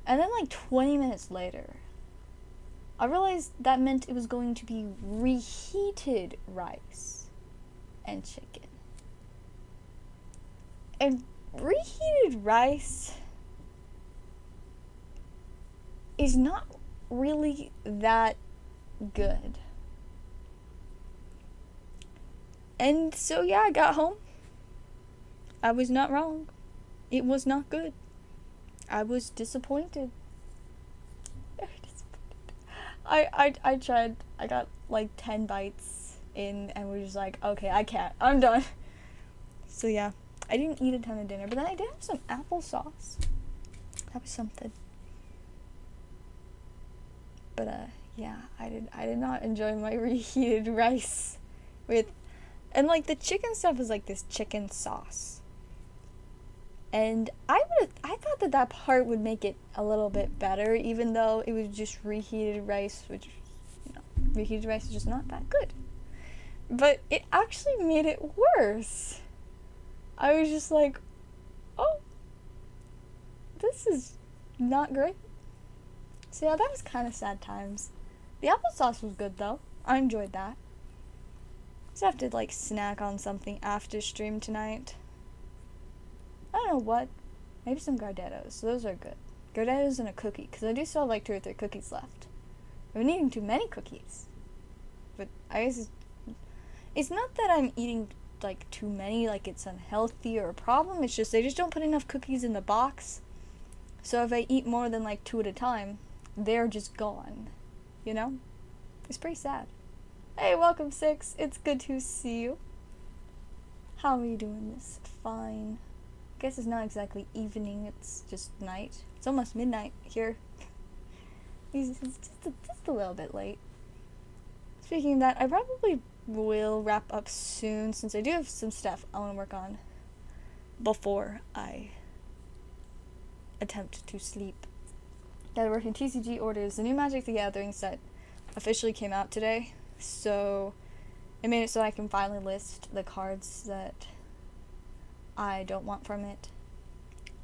And then like 20 minutes later, I realized that meant it was going to be reheated rice and chicken. And reheated rice is not really that good. And so yeah, I got home. I was not wrong. It was not good. I was disappointed. Very disappointed. I tried. I got like 10 bites in and was just like, okay, I can't. I'm done. So yeah, I didn't eat a ton of dinner, but then I did have some applesauce. That was something. But yeah, I did not enjoy my reheated rice with, and like the chicken stuff is like this chicken sauce. And I thought that part would make it a little bit better, even though it was just reheated rice, which, you know, reheated rice is just not that good. But it actually made it worse. I was just like, oh, this is not great. So yeah, that was kind of sad times. The applesauce was good though. I enjoyed that. Just have to like snack on something after stream tonight. I don't know what. Maybe some Gardettos. Those are good. Gardettos and a cookie, because I do still have like 2 or 3 cookies left. I've been eating too many cookies. But I guess it's not that I'm eating like too many, like it's unhealthy or a problem. It's just they just don't put enough cookies in the box. So if I eat more than like 2 at a time, they're just gone. You know? It's pretty sad. Hey, welcome 6. It's good to see you. How are you doing this? Fine. Guess it's not exactly evening, it's just night. It's almost midnight here. It's just a little bit late. Speaking of that, I probably will wrap up soon, since I do have some stuff I want to work on before I attempt to sleep. Gotta work in TCG orders. The new Magic the Gathering set officially came out today, so it made it so I can finally list the cards that I don't want from it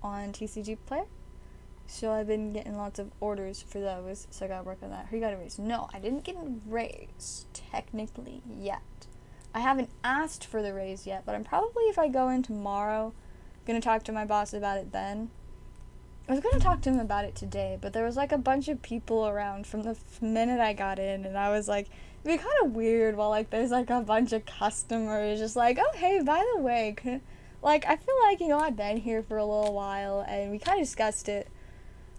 on TCG Player. So I've been getting lots of orders for those, so I gotta work on that. Who got a raise? No, I didn't get a raise, technically, yet. I haven't asked for the raise yet, but I'm probably, if I go in tomorrow, gonna talk to my boss about it then. I was gonna talk to him about it today, but there was like a bunch of people around from the minute I got in, and I was like, It'd be kind of weird while, like, there's, like, a bunch of customers just like, oh, hey, by the way, like, I feel like, you know, I've been here for a little while, and we kind of discussed it,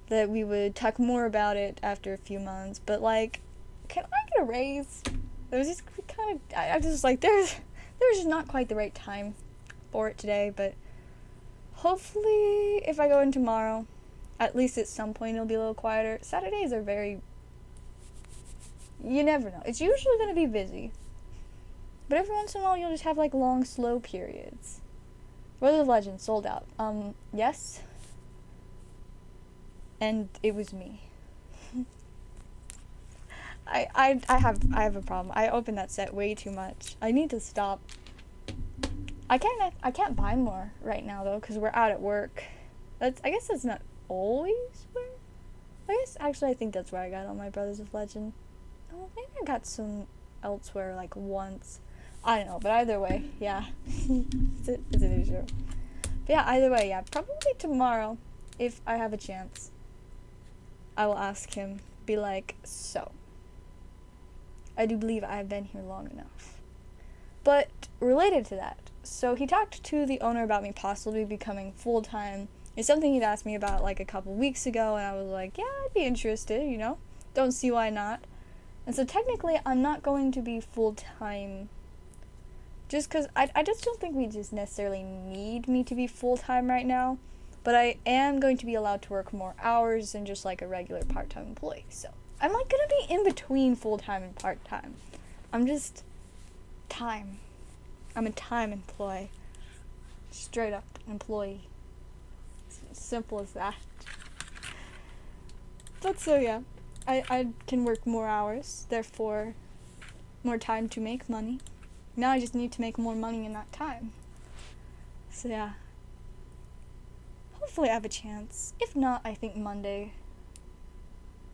that we would talk more about it after a few months, but, like, can I get a raise? It was just kind of, I just, like, there's just not quite the right time for it today, but hopefully, if I go in tomorrow, at least at some point it'll be a little quieter. Saturdays are very, you never know. It's usually going to be busy, but every once in a while you'll just have, like, long, slow periods. World of Legends sold out. Yes. And it was me. I have a problem. I opened that set way too much. I need to stop. I can't buy more right now though, because we're out at work. I guess that's not always where. Actually I think that's where I got all my Brothers of Legend. Oh, maybe I got some elsewhere, like, once. I don't know, but either way, yeah. it's an issue. But yeah, either way, yeah. Probably tomorrow, if I have a chance, I will ask him, be like, so, I do believe I have been here long enough. But related to that, so he talked to the owner about me possibly becoming full-time. It's something he'd asked me about, like, a couple weeks ago, and I was like, yeah, I'd be interested, you know? Don't see why not. And so technically, I'm not going to be full-time, just because I just don't think we just necessarily need me to be full-time right now, but I am going to be allowed to work more hours than just, like, a regular part-time employee. So I'm, like, going to be in between full-time and part-time. I'm just time. I'm a time employee. Straight up employee. It's simple as that. But so yeah, I can work more hours, therefore more time to make money. Now I just need to make more money in that time. So yeah. Hopefully I have a chance. If not, I think Monday.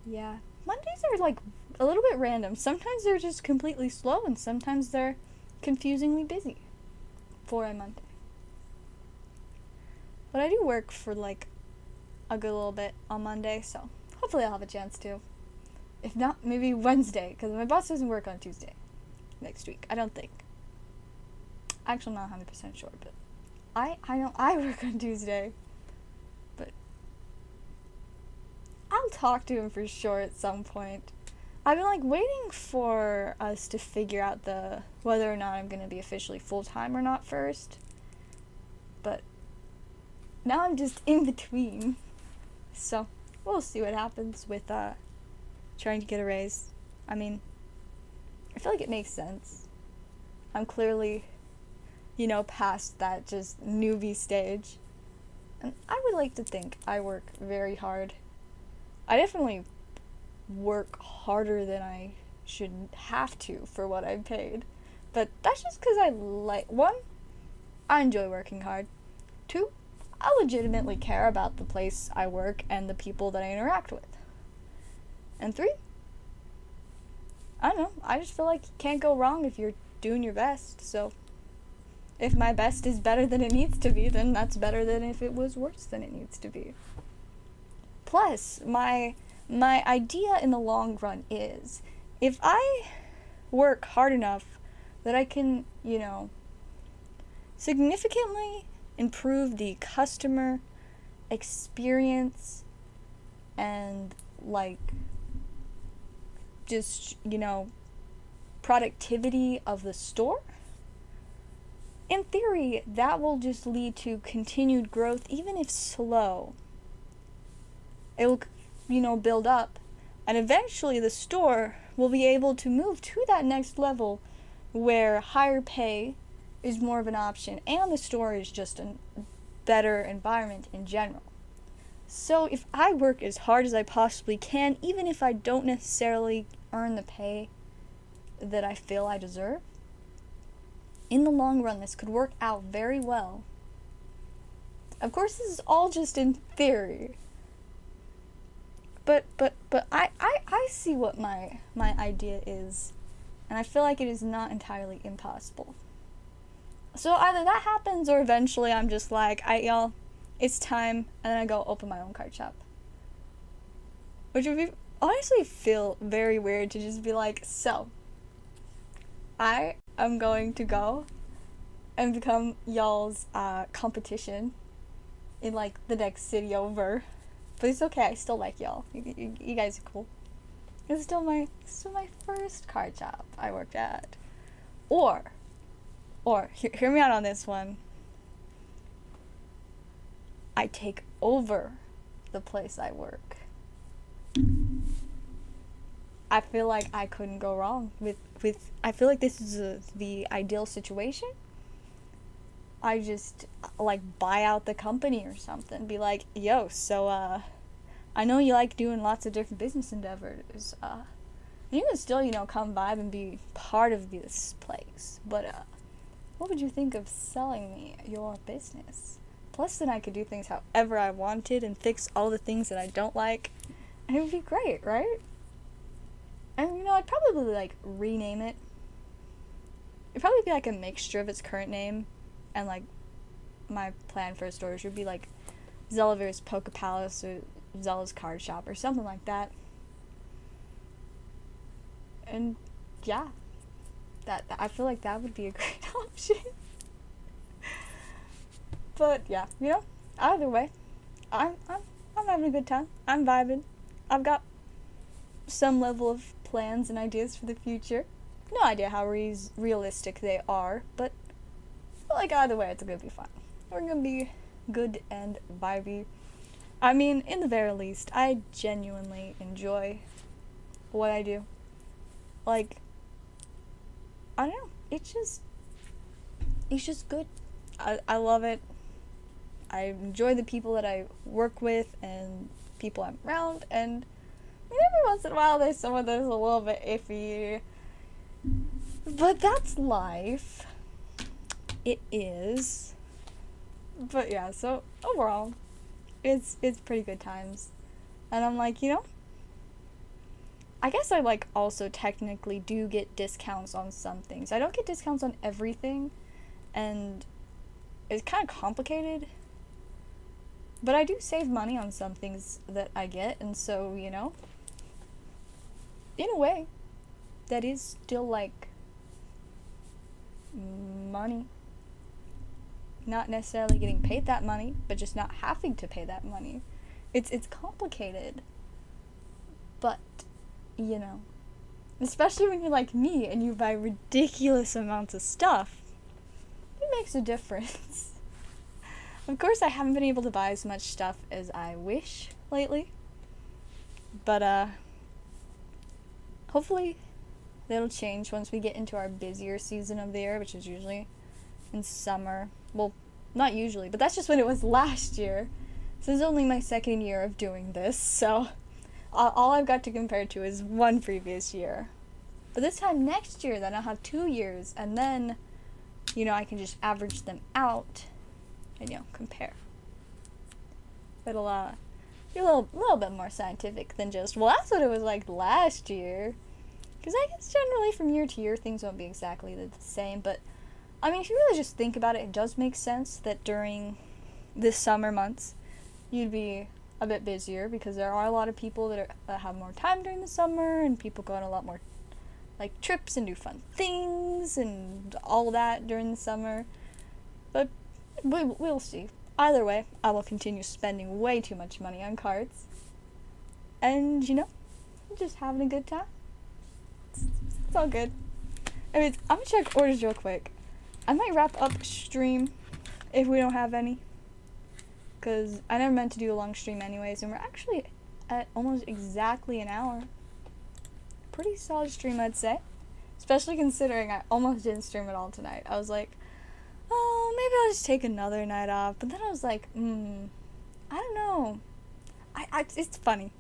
Yeah. Mondays are, like, a little bit random. Sometimes they're just completely slow, and sometimes they're confusingly busy for a Monday. But I do work for, like, a good little bit on Monday, so hopefully I'll have a chance to. If not, maybe Wednesday, because my boss doesn't work on Tuesday next week, I don't think. Actually, I'm not 100% sure, but I know I work on Tuesday. But I'll talk to him for sure at some point. I've been, like, waiting for us to figure out whether or not I'm going to be officially full-time or not first. But now I'm just in between. So we'll see what happens with trying to get a raise. I mean, I feel like it makes sense. I'm clearly, you know, past that just newbie stage. And I would like to think I work very hard. I definitely work harder than I should have to for what I'm paid. But that's just because one, I enjoy working hard. Two, I legitimately care about the place I work and the people that I interact with. And three, I don't know, I just feel like you can't go wrong if you're doing your best. So if my best is better than it needs to be, then that's better than if it was worse than it needs to be. Plus, my idea in the long run is, if I work hard enough that I can, you know, significantly improve the customer experience and, like, just, you know, productivity of the store, in theory, that will just lead to continued growth, even if slow. It will, you know, build up, and eventually the store will be able to move to that next level where higher pay is more of an option, and the store is just a better environment in general. So if I work as hard as I possibly can, even if I don't necessarily earn the pay that I feel I deserve, in the long run, this could work out very well. Of course, this is all just in theory. But I see what my idea is, and I feel like it is not entirely impossible. So either that happens, or eventually I'm just like, y'all, it's time, and then I go open my own card shop. Which would be, honestly feel very weird to just be like, so, I am going to go and become y'all's competition in like the next city over. But it's okay, I still like y'all. You guys are cool. It's still my first card shop I worked at. Or hear me out on this one. I take over the place I work. I feel like I couldn't go wrong with I feel like this is the ideal situation. I just like buy out the company or something. Be like, yo, so I know you like doing lots of different business endeavors. You can still, come vibe and be part of this place. But what would you think of selling me your business? Plus, then I could do things however I wanted and fix all the things that I don't like. And it would be great, right? And, I'd probably, like, rename it. It'd probably be, like, a mixture of its current name and, like, my plan for a storage would be, like, Zellaveire's Poke Palace or Zella's Card Shop or something like that. And, yeah. That I feel like that would be a great option. But yeah, either way, I'm having a good time. I'm vibing. I've got some level of plans and ideas for the future. No idea how realistic they are, but I feel like either way, it's gonna be fun. We're gonna be good and vibey. I mean, in the very least, I genuinely enjoy what I do. Like, I don't know. It's just good. I love it. I enjoy the people that I work with and people I'm around, and every once in a while there's someone that's a little bit iffy. But that's life. It is. But yeah, so overall, it's pretty good times. And I'm like, I guess I like also technically do get discounts on some things. I don't get discounts on everything, and it's kind of complicated. But I do save money on some things that I get, and so, in a way, that is still, like, money. Not necessarily getting paid that money, but just not having to pay that money. It's complicated. But, especially when you're like me and you buy ridiculous amounts of stuff, it makes a difference. Of course, I haven't been able to buy as much stuff as I wish lately. But, hopefully that'll change once we get into our busier season of the year, which is usually in summer. Well, not usually, but that's just when it was last year. So this is only my second year of doing this, so all I've got to compare to is one previous year. But this time next year, then I'll have 2 years, and then, I can just average them out and, compare. It'll, be a little bit more scientific than just, well, that's what it was like last year. Because I guess generally from year to year, things won't be exactly the same, but, I mean, if you really just think about it, it does make sense that during the summer months, you'd be a bit busier, because there are a lot of people that have more time during the summer, and people go on a lot more, like, trips and do fun things, and all that during the summer. But we'll see. Either way, I will continue spending way too much money on cards. And, just having a good time. It's all good. Anyways, I'm gonna check orders real quick. I might wrap up stream if we don't have any. Because I never meant to do a long stream anyways, and we're actually at almost exactly an hour. Pretty solid stream, I'd say. Especially considering I almost didn't stream at all tonight. I was like, oh, maybe I'll just take another night off. But then I was like, I don't know. It's funny.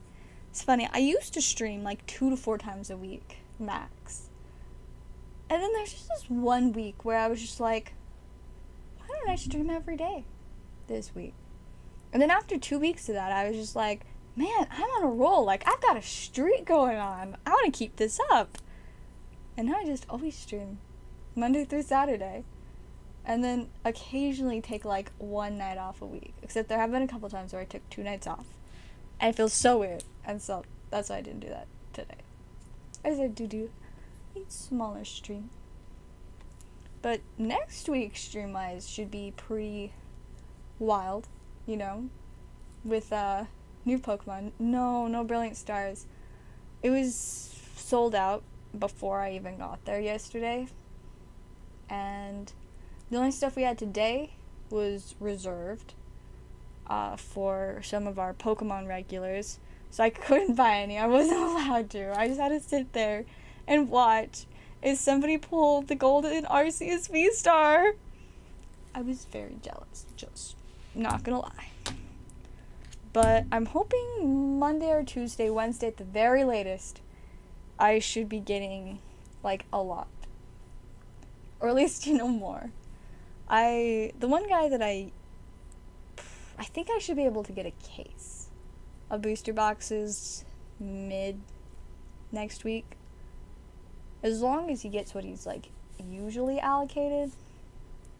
It's funny. I used to stream like 2 to 4 times a week, max. And then there's just this one week where I was just like, why don't I stream every day this week? And then after 2 weeks of that, I was just like, man, I'm on a roll. Like, I've got a streak going on. I want to keep this up. And now I just always stream Monday through Saturday. And then occasionally take, like, 1 night off a week. Except there have been a couple times where I took 2 nights off. And it feels so weird. And so that's why I didn't do that today. I said do a smaller stream. But next week's Streamwise should be pretty wild, you know, with new Pokemon. No Brilliant Stars. It was sold out before I even got there yesterday, and the only stuff we had today was reserved for some of our Pokemon regulars, so I couldn't buy any. I wasn't allowed to. I just had to sit there and watch as somebody pulled the golden Arceus V-Star. I was very jealous, just not gonna lie. But I'm hoping Monday or Tuesday, Wednesday at the very latest, I should be getting, like, a lot. Or at least, more. The one guy that I think I should be able to get a case of booster boxes mid next week. As long as he gets what he's, like, usually allocated.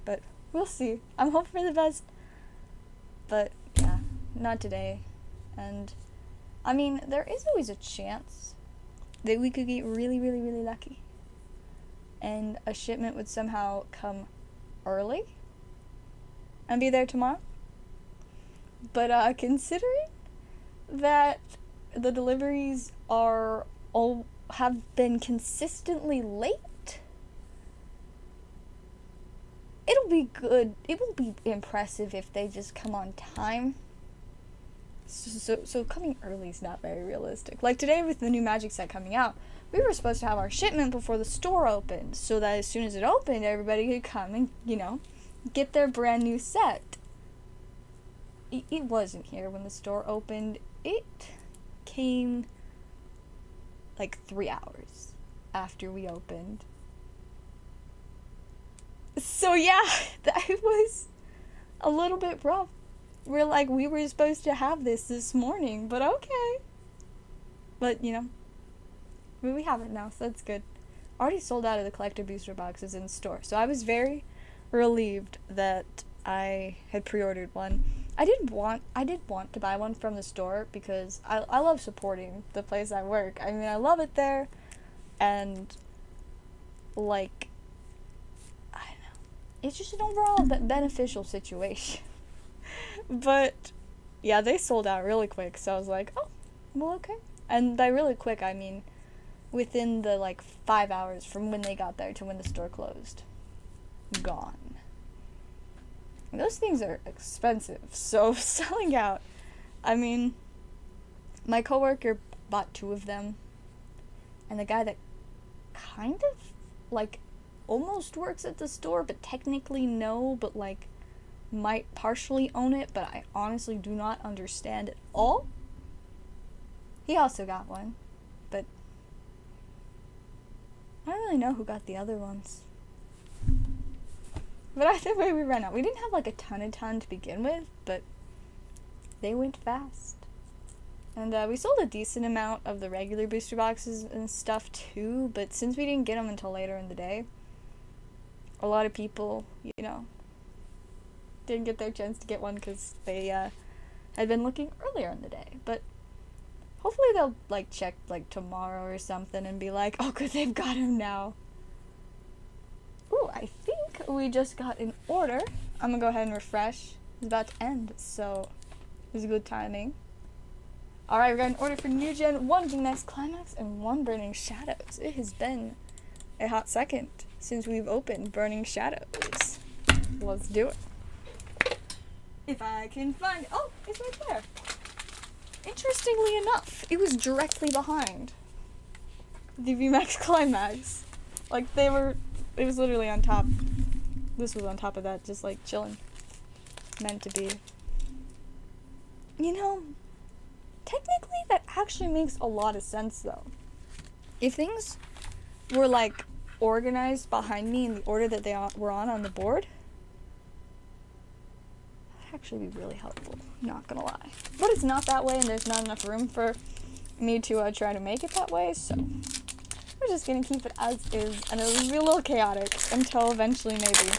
But we'll see. I'm hoping for the best. But, yeah, not today. And, I mean, there is always a chance that we could get really, really, really lucky. And a shipment would somehow come early and be there tomorrow. But considering that the deliveries have been consistently late, it'll be good. It will be impressive if they just come on time. So coming early is not very realistic. Like today with the new Magic set coming out, we were supposed to have our shipment before the store opened, so that as soon as it opened, everybody could come and, get their brand new set. It wasn't here when the store opened. It came like 3 hours after we opened. So yeah, that was a little bit rough. We were supposed to have this morning, but okay. But, we have it now, so that's good. Already sold out of the collector booster boxes in store, so I was very relieved that I had pre-ordered one. I did want to buy one from the store because I love supporting the place I work. I mean, I love it there, and, I don't know. It's just an overall beneficial situation. But, yeah, they sold out really quick, so I was like, oh, well, okay. And by really quick, I mean within the, 5 hours from when they got there to when the store closed. Gone. And those things are expensive, so selling out, I mean, my coworker bought 2 of them, and the guy that kind of, almost works at the store, but technically no, but, might partially own it, but I honestly do not understand at all. He also got one, but I don't really know who got the other ones. But either way, we ran out. We didn't have a ton to begin with, but they went fast. And we sold a decent amount of the regular booster boxes and stuff too, but since we didn't get them until later in the day, a lot of people, didn't get their chance to get one because they had been looking earlier in the day. But hopefully they'll check tomorrow or something and be like, oh good, they've got him now. Ooh, I think we just got an order. I'm gonna go ahead and refresh. It's about to end, so it was good timing. Alright, we got an order for New Gen, 1 Next Climax, and 1 Burning Shadows. It has been a hot second since we've opened Burning Shadows. Let's do it. If I can find it. Oh, it's right there. Interestingly enough, it was directly behind the VMAX Climax. It was literally on top. This was on top of that, just chilling. Meant to be. Technically that actually makes a lot of sense though. If things were organized behind me in the order that they were on the board, actually be really helpful, not gonna lie. But it's not that way, and there's not enough room for me to try to make it that way, so we're just gonna keep it as is, and it'll be a little chaotic until eventually maybe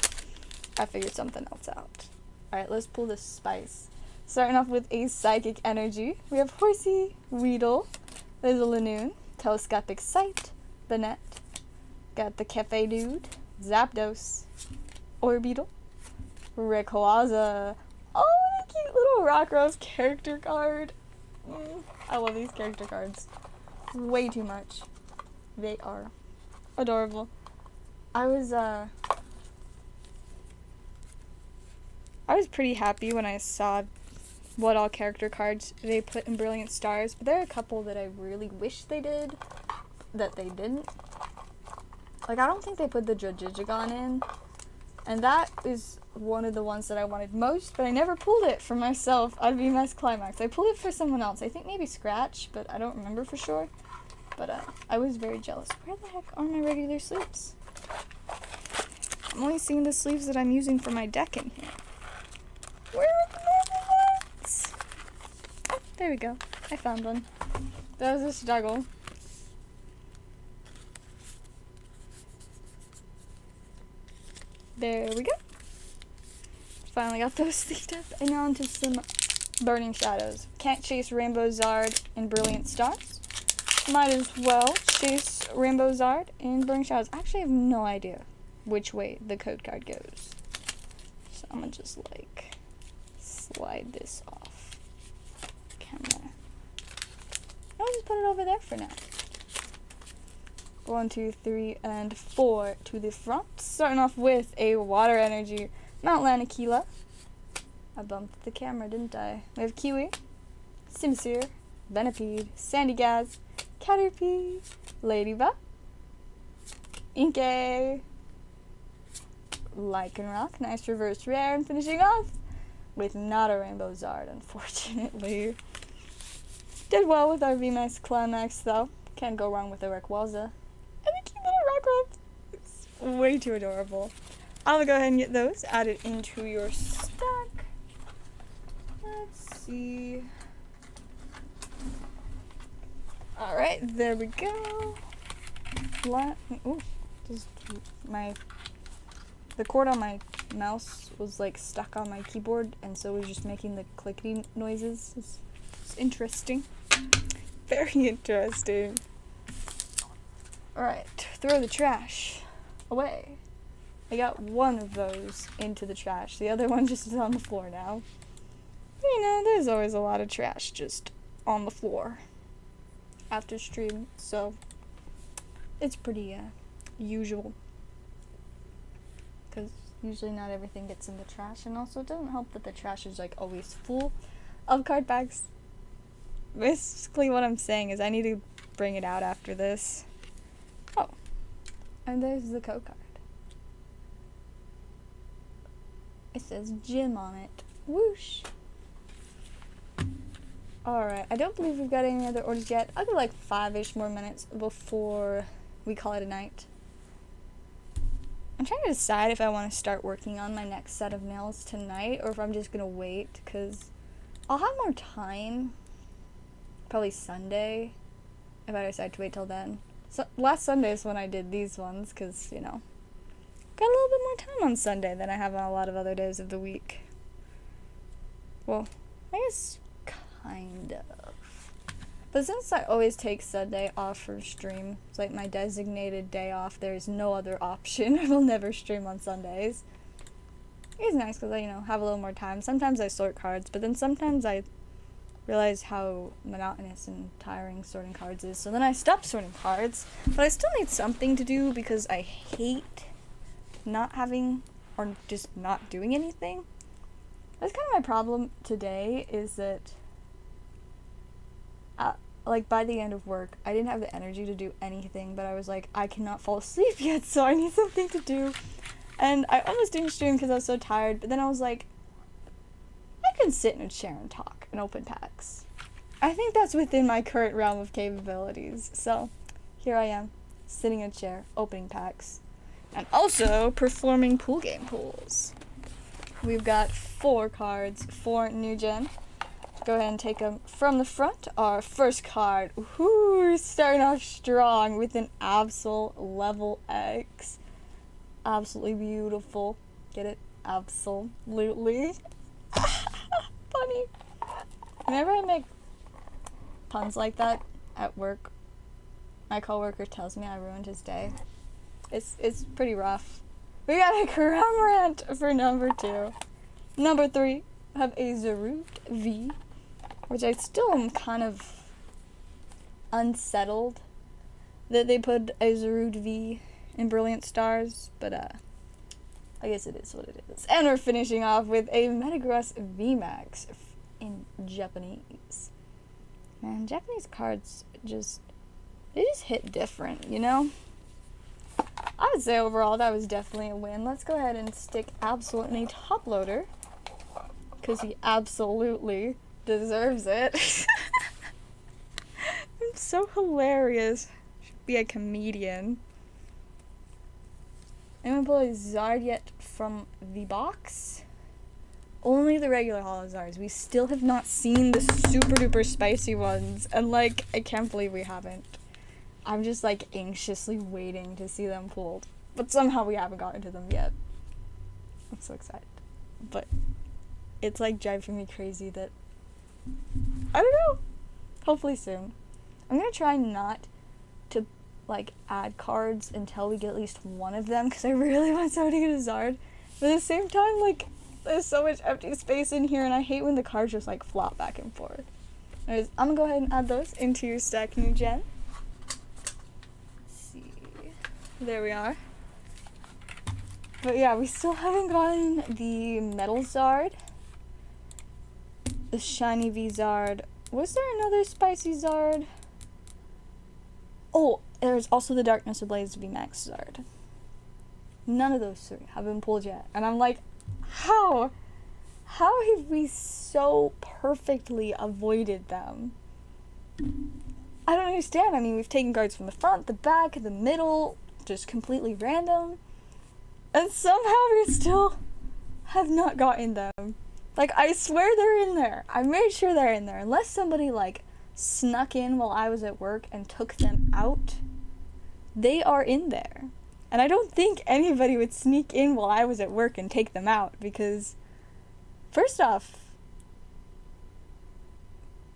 I figure something else out. Alright, let's pull this spice. Starting off with a Psychic Energy, we have Horsey, Weedle, there's a Lanoon, Telescopic Sight, Banette, got the Cafe Dude, Zapdos, Orbeetle, Rayquaza. Oh, the cute little Rockruff character card. I love these character cards way too much. They are adorable. I was pretty happy when I saw what all character cards they put in Brilliant Stars, but there are a couple that I really wish they did that they didn't. Like, I don't think they put the Digimon in, and that is one of the ones that I wanted most, but I never pulled it for myself out of VMAX Climax. I pulled it for someone else. I think maybe Scratch, but I don't remember for sure. But I was very jealous. Where the heck are my regular sleeves? I'm only seeing the sleeves that I'm using for my deck in here. Where are the normal ones? Oh, there we go. I found one. That was a struggle. There we go. Finally got those sleeved up. And now onto some Burning Shadows. Can't chase Rainbow Zard in Brilliant Stars. Might as well chase Rainbow Zard in Burning Shadows. I actually have no idea which way the code card goes. So I'm gonna just like slide this off camera. I'll just put it over there for now. 1, 2, 3, and 4 to the front. Starting off with a Water Energy Mount Lanakila. I bumped the camera, didn't I? We have Kiwi, Simsir, Venipede, Sandygaz, Caterpie, Ladybug, Inkay, Lycanroc, nice reverse rare, and finishing off with not a Rainbow Zard, unfortunately. Did well with our VMAX Climax, though. Can't go wrong with a Rayquaza. And a cute little Rockruff. It's way too adorable. I'll go ahead and get those added into your stack. Let's see. Alright, there we go. Ooh, just the cord on my mouse was like stuck on my keyboard, and so it was just making the clickety noises. It's interesting. Very interesting. Alright, throw the trash away. I got one of those into the trash. The other one just is on the floor now. You know, there's always a lot of trash just on the floor after stream, so it's pretty usual. Because usually not everything gets in the trash, and also it doesn't help that the trash is like always full of card packs. Basically what I'm saying is I need to bring it out after this. Oh, and there's the code card. It says gym on it. Whoosh. Alright, I don't believe we've got any other orders yet. I'll go like 5-ish more minutes before we call it a night. I'm trying to decide if I want to start working on my next set of nails tonight or if I'm just going to wait, because I'll have more time. Probably Sunday, if I decide to wait till then. So last Sunday is when I did these ones, because, you know, got a little bit more time on Sunday than I have on a lot of other days of the week. Well, I guess kind of. But since I always take Sunday off for stream, it's like my designated day off, there's no other option. I will never stream on Sundays. It's nice because I, you know, have a little more time. Sometimes I sort cards, but then sometimes I realize how monotonous and tiring sorting cards is. So then I stop sorting cards, but I still need something to do because I hate not having or just not doing anything. That's kind of my problem today, is that like by the end of work I didn't have the energy to do anything, but I was like, I cannot fall asleep yet, so I need something to do. And I almost didn't stream because I was so tired, but then I was like, I can sit in a chair and talk and open packs. I think that's within my current realm of capabilities. So here I am, sitting in a chair, opening packs, and also performing pool game pulls. We've got 4 cards for New Gen. Go ahead and take them from the front. Our first card, whoo, starting off strong with an Absol level X. Absolutely beautiful. Get it? Absolutely. Funny. Whenever I make puns like that at work, my coworker tells me I ruined his day. It's pretty rough. We got a Cramorant for number 2. Number 3, I have a Zeroot V, which I still am kind of unsettled that they put a Zeroot V in Brilliant Stars, but I guess it is what it is. And we're finishing off with a Metagross VMAX in Japanese. Man, Japanese cards they just hit different, you know? I would say overall that was definitely a win. Let's go ahead and stick Absolutely Top Loader, because he absolutely deserves it. I'm so hilarious. Should be a comedian. Anyone pull a Zard yet from the box? Only the regular Holo Zards. We still have not seen the super duper spicy ones, and like, I can't believe we haven't. I'm just like anxiously waiting to see them pulled, but somehow we haven't gotten to them yet. I'm so excited, but it's like driving me crazy that I don't know. Hopefully soon. I'm gonna try not to like add cards until we get at least one of them, because I really want somebody to get a Zard. But at the same time, like, there's so much empty space in here, and I hate when the cards just like flop back and forth. Anyways, I'm gonna go ahead and add those into your stack, new gen. Let's see. There we are. But yeah, we still haven't gotten the Metal Zard, the Shiny V Zard. Was there another Spicy Zard? Oh, there's also the Darkness Ablaze VMAX Zard. None of those 3 have been pulled yet. And I'm like, how? How have we so perfectly avoided them? I don't understand. I mean, we've taken cards from the front, the back, the middle, just completely random. And somehow we still have not gotten them. Like, I swear they're in there. I made sure they're in there. Unless somebody, like, snuck in while I was at work and took them out, they are in there. And I don't think anybody would sneak in while I was at work and take them out, because, first off,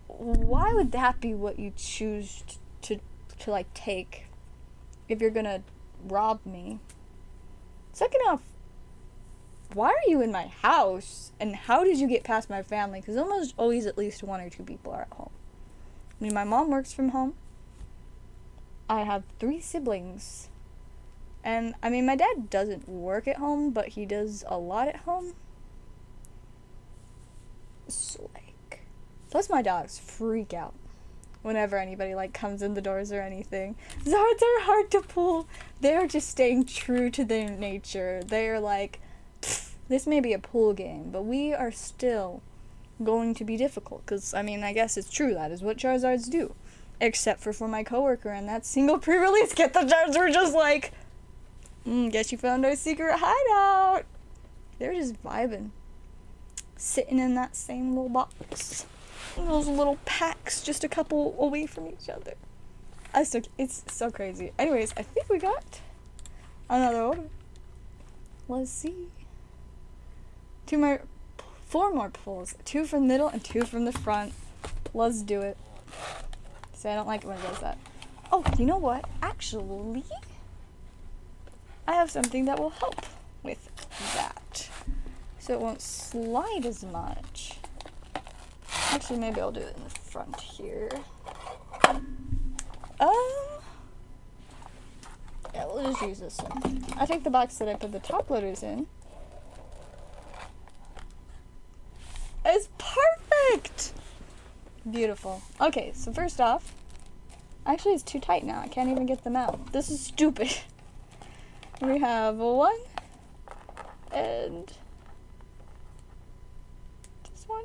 why would that be what you choose to like, take if you're gonna rob me? Second off, why are you in my house, and how did you get past my family? Because almost always at least 1 or 2 people are at home. I mean, my mom works from home. I have 3 siblings. And, I mean, my dad doesn't work at home, but he does a lot at home. So, like, plus my dogs freak out whenever anybody, like, comes in the doors or anything. Zards are hard to pull. They're just staying true to their nature. They're like, this may be a pool game, but we are still going to be difficult. Because, I mean, I guess it's true. That is what Charizards do. Except for my coworker and that single pre-release kit. The Charizards were just like, guess you found our secret hideout. They're just vibing. Sitting in that same little box. Those little packs just a couple away from each other. It's so crazy. Anyways, I think we got another order. Let's see. 4 more pulls. 2 from the middle and 2 from the front. Let's do it. See, I don't like it when it does that. Oh, you know what? Actually, I have something that will help with that. So it won't slide as much. Actually, maybe I'll do it in the front here. Yeah, we'll just use this one. I think the box that I put the top loaders in is perfect! Beautiful. Okay, so first off, actually it's too tight now. I can't even get them out. This is stupid. We have 1 and just 1,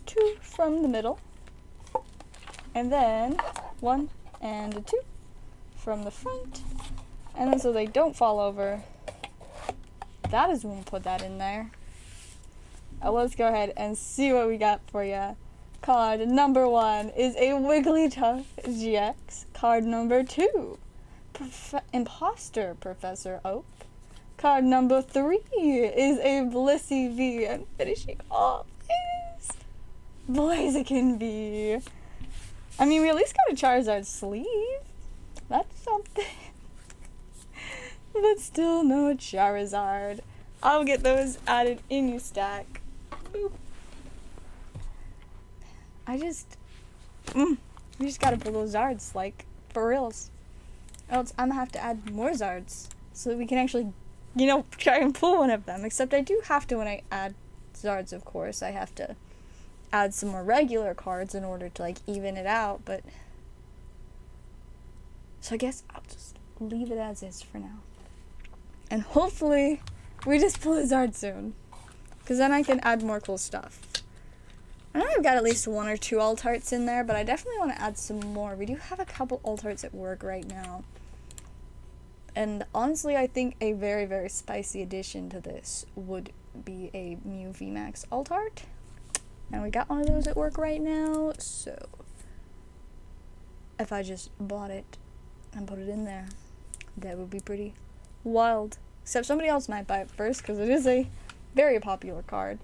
2 from the middle, and then 1 and 2 from the front, and then so they don't fall over, that is when we put that in there. Let's go ahead and see what we got for you. Card number 1 is a Wigglytuff GX. Card number 2, Imposter Professor Oak. Card number 3 is a Blissey V, and finishing off is Blaziken V. I mean, we at least got a Charizard sleeve. That's something. But still no Charizard. I'll get those added in your stack. Boop. We just gotta pull those Zards, like, for reals. Else I'm gonna have to add more Zards so that we can actually, try and pull one of them. Except I do have to, when I add Zards, of course, I have to add some more regular cards in order to, like, even it out, but... So I guess I'll just leave it as is for now. And hopefully, we just pull a Zard soon. Because then I can add more cool stuff. I know I've got at least 1 or 2 alt-arts in there, but I definitely want to add some more. We do have a couple alt-arts at work right now. And honestly, I think a very, very spicy addition to this would be a Mew VMAX alt-art. And we got one of those at work right now, so if I just bought it and put it in there, that would be pretty wild. Except somebody else might buy it first, because it is a very popular card.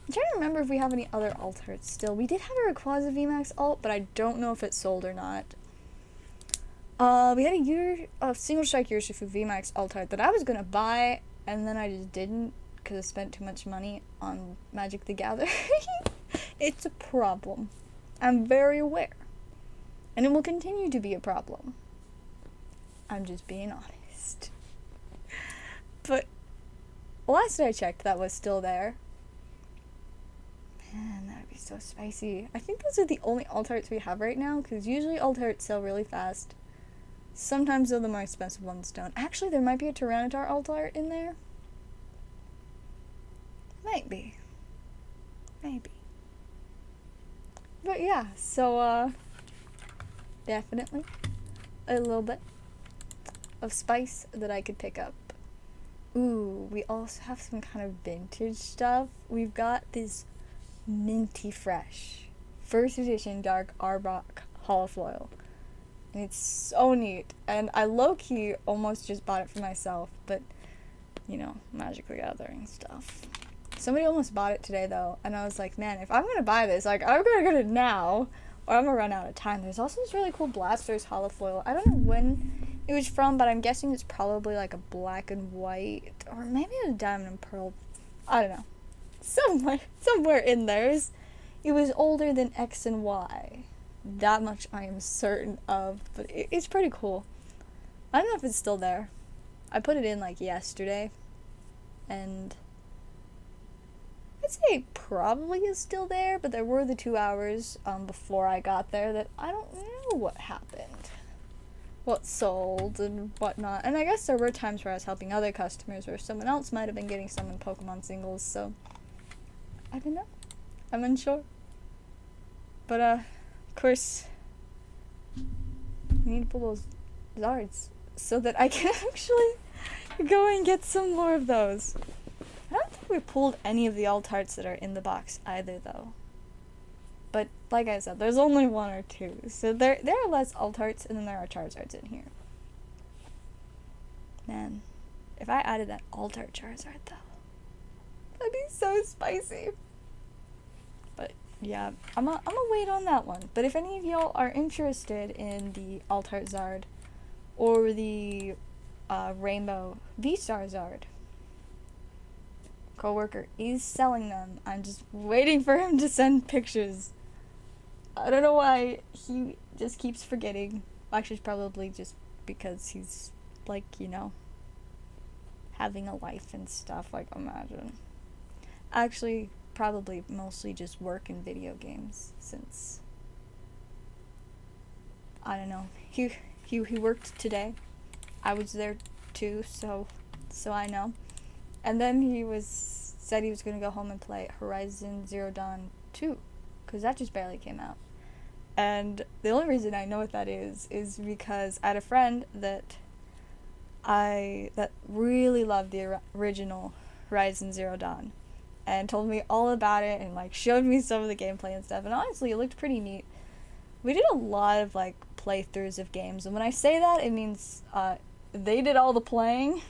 I'm trying to remember if we have any other alt-arts still. We did have a Rayquaza VMAX alt, but I don't know if it sold or not. We had a Single Strike Urshifu VMAX alt-art that I was going to buy, and then I just didn't, because I spent too much money on Magic the Gathering. It's a problem. I'm very aware. And it will continue to be a problem. I'm just being honest. But last I checked, that was still there. Man, that would be so spicy. I think those are the only alt-arts we have right now, because usually alt-arts sell really fast. Sometimes though the more expensive ones don't. Actually, there might be a Tyranitar alt-art in there. Might be. Maybe. But yeah, so definitely a little bit of spice that I could pick up. Ooh, we also have some kind of vintage stuff. We've got this minty fresh first edition Dark Arbok holofoil. And it's so neat. And I low-key almost just bought it for myself, but Magic the Gathering stuff. Somebody almost bought it today though, and I was like, man, if I'm gonna buy this, like, I'm gonna get it now, or I'm gonna run out of time. There's also this really cool Blastoise holofoil. I don't know when it was from, but I'm guessing it's probably like a black and white, or maybe a diamond and pearl. I don't know. Somewhere in there. It was older than X and Y. That much I am certain of, but it's pretty cool. I don't know if it's still there. I put it in like yesterday, and I'd say it probably is still there, but there were the 2 hours before I got there that I don't know what happened. What sold and whatnot. And I guess there were times where I was helping other customers where someone else might have been getting some in Pokemon singles, so I don't know. I'm unsure. But of course, we need to pull those Zards so that I can actually go and get some more of those. I don't think we pulled any of the alt-arts that are in the box either, though. But, like I said, there's only 1 or 2. So there are less alt-arts, and then there are Charizards in here. Man, if I added that alt-art Charizard, though, that'd be so spicy. But, yeah, I'm gonna wait on that one. But if any of y'all are interested in the alt-art Zard, or the Rainbow V-Star Zard, coworker is selling them. I'm just waiting for him to send pictures. I don't know why he just keeps forgetting. Actually, it's probably just because he's, like, having a life and stuff, like, imagine. Actually, probably mostly just work and video games, since, I don't know. He worked today. I was there too, so I know. And then he said he was going to go home and play Horizon Zero Dawn 2, because that just barely came out. And the only reason I know what that is because I had a friend that really loved the original Horizon Zero Dawn, and told me all about it, and, like, showed me some of the gameplay and stuff, and honestly, it looked pretty neat. We did a lot of, like, playthroughs of games, and when I say that, it means, they did all the playing,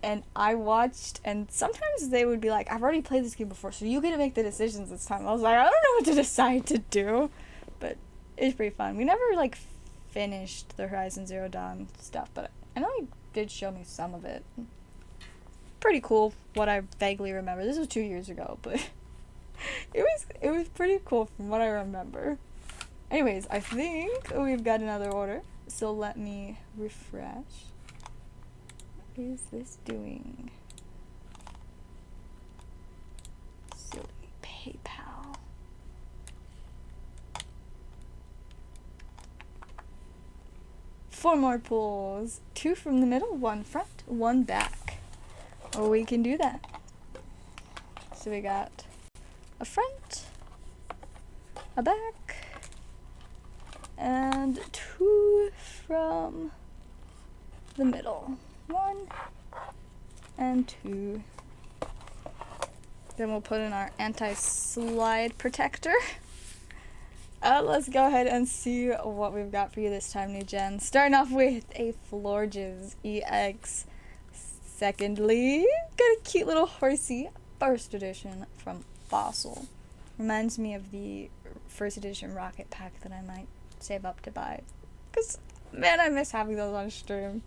and I watched, and sometimes they would be like, I've already played this game before, so you get to make the decisions this time. I was like, I don't know what to decide to do, but it's pretty fun. We never, like, finished the Horizon Zero Dawn stuff, but I know he did show me some of it. Pretty cool, what I vaguely remember. This was 2 years ago, but it was pretty cool from what I remember. Anyways, I think we've got another order, so let me refresh. What is this doing? Silly PayPal. Four more pulls. 2 from the middle, 1 front, 1 back. Oh, we can do that. So we got a front, a back, and 2 from the middle. 1 and 2. Then we'll put in our anti-slide protector. Let's go ahead and see what we've got for you this time, new gen. Starting off with a Florges EX. Secondly, got a cute little horsey, first edition from Fossil. Reminds me of the first edition Rocket Pack that I might save up to buy. Because, man, I miss having those on stream.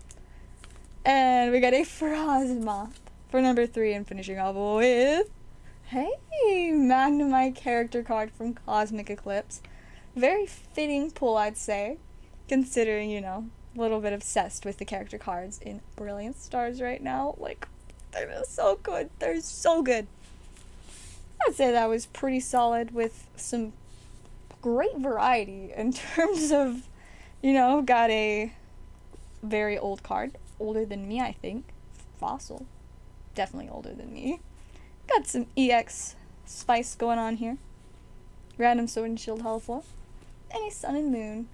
And we got a Frozmoth for number 3, and finishing off with, hey, Magnemite character card from Cosmic Eclipse. Very fitting pull, I'd say, considering, you know, a little bit obsessed with the character cards in Brilliant Stars right now. Like, they're so good. They're so good. I'd say that was pretty solid with some great variety in terms of, you know, got a very old card. Older than me, I think. Fossil. Definitely older than me. Got some EX spice going on here. Random Sword and Shield holofoil. And a Sun and Moon.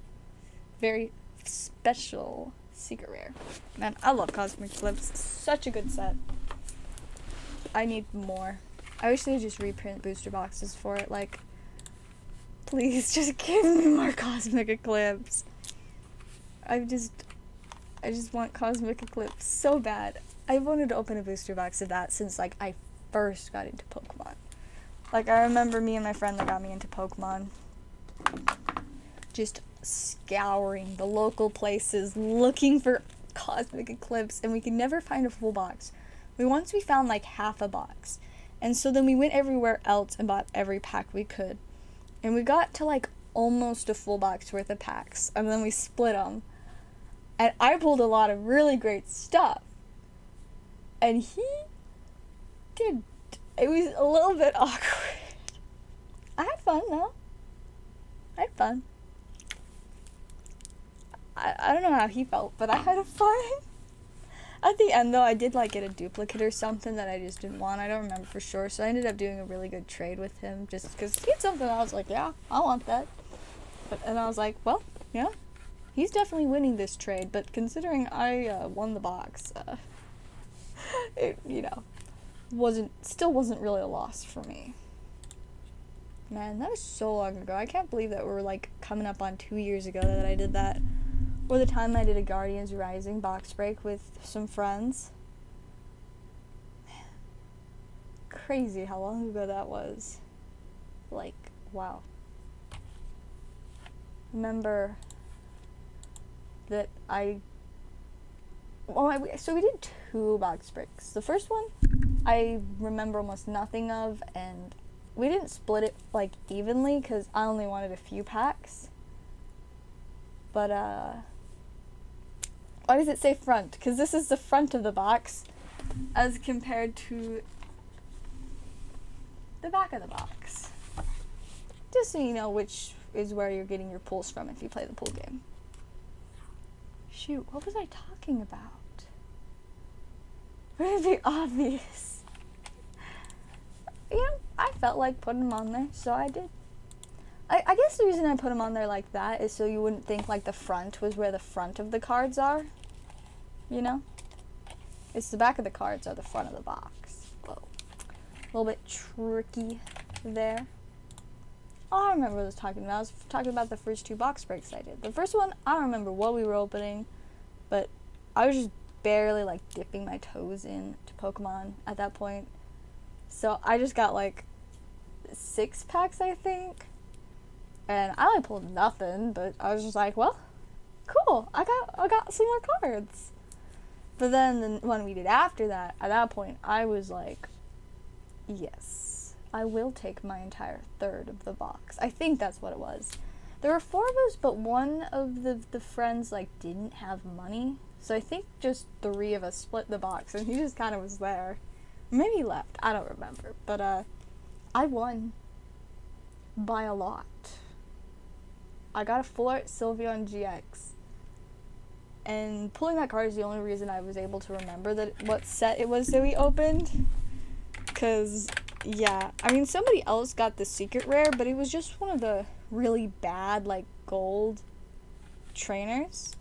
Very special secret rare. Man, I love Cosmic Eclipse. Such a good set. I need more. I wish they would just reprint booster boxes for it. Like, please, just give me more Cosmic Eclipse. I just want Cosmic Eclipse so bad. I've wanted to open a booster box of that since, like, I first got into Pokemon. Like, I remember me and my friend that got me into Pokemon just scouring the local places looking for Cosmic Eclipse, and we could never find a full box. Once we found, like, half a box. And so then we went everywhere else and bought every pack we could. And we got to, like, almost a full box worth of packs. And then we split them. And I pulled a lot of really great stuff. And he did. It was a little bit awkward. I had fun, though. I had fun. I don't know how he felt, but I had fun. At the end, though, I did, like, get a duplicate or something that I just didn't want. I don't remember for sure. So I ended up doing a really good trade with him just because he had something I was like, yeah, I want that. And I was like, well, yeah. He's definitely winning this trade, but considering I won the box, it, you know, still wasn't really a loss for me. Man, that was so long ago. I can't believe that we're, like, coming up on 2 years ago that I did that. Or the time I did a Guardians Rising box break with some friends. Man, crazy how long ago that was. Like, wow. Remember that so we did 2 box breaks. The first one I remember almost nothing of, and we didn't split it, like, evenly because I only wanted a few packs. But why does it say front? Because this is the front of the box as compared to the back of the box. Just so you know which is where you're getting your pulls from if you play the pool game. Shoot, what was I talking about? Would it be obvious? Yeah, I felt like putting them on there, so I did. I guess the reason I put them on there like that is so you wouldn't think, like, the front was where the front of the cards are. You know? It's the back of the cards are the front of the box. Whoa. A little bit tricky there. Oh, I remember what I was talking about. I was talking about the first 2 box breaks I did. The first one, I don't remember what we were opening, but I was just barely, like, dipping my toes in to Pokemon at that point. So I just got, like, 6 packs, I think. And I only pulled nothing, but I was just like, well, cool. I got some more cards. But then the one we did after that, at that point, I was like, yes, I will take my entire third of the box. I think that's what it was. There were 4 of us, but one of the friends, like, didn't have money. So I think just 3 of us split the box, and he just kind of was there. Maybe he left. I don't remember. But, I won by a lot. I got a full art Sylveon GX. And pulling that card is the only reason I was able to remember what set it was that we opened. Because, yeah, I mean, somebody else got the secret rare, but it was just one of the really bad, like, gold trainers.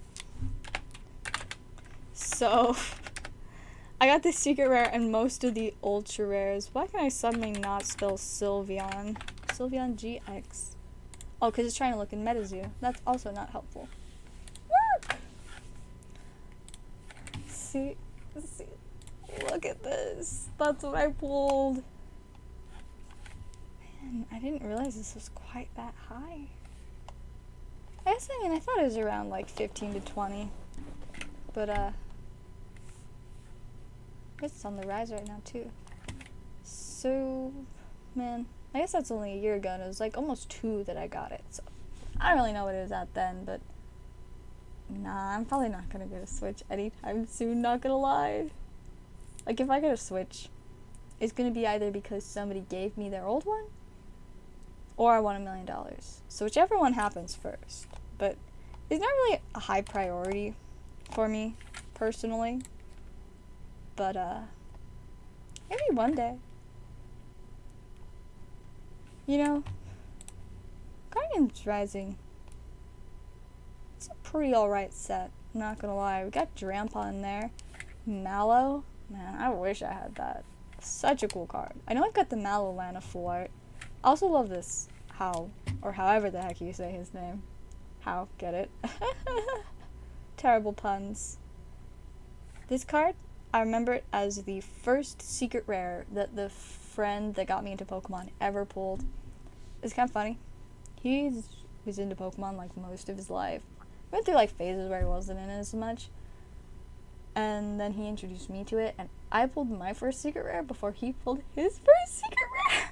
So, I got the secret rare and most of the ultra rares. Why can I suddenly not spell Sylveon? Sylveon GX. Oh, because it's trying to look in MetaZoo. That's also not helpful. See, look at this. That's what I pulled. Man, I didn't realize this was quite that high. I thought it was around like 15 to 20. But, I guess it's on the rise right now, too. So, man, I guess that's only a year ago, and it was like almost 2 that I got it. So, I don't really know what it was at then, but nah, I'm probably not gonna get a Switch anytime soon, not gonna lie. Like, if I get a Switch, it's gonna be either because somebody gave me their old one, or I won $1 million. So whichever one happens first. But it's not really a high priority for me, personally. But, maybe one day. You know, Guardians Rising, it's a pretty alright set, not gonna lie. We got Drampa in there. Mallow, man, I wish I had that. Such a cool card. I know I got the Mallow Lana full art. I also love this How, or however the heck you say his name. How, get it? Terrible puns. This card, I remember it as the first secret rare that the friend that got me into Pokemon ever pulled. It's kind of funny. He was into Pokemon like most of his life. Went through like phases where he wasn't in it as much. And then he introduced me to it, and I pulled my first secret rare before he pulled his first secret rare.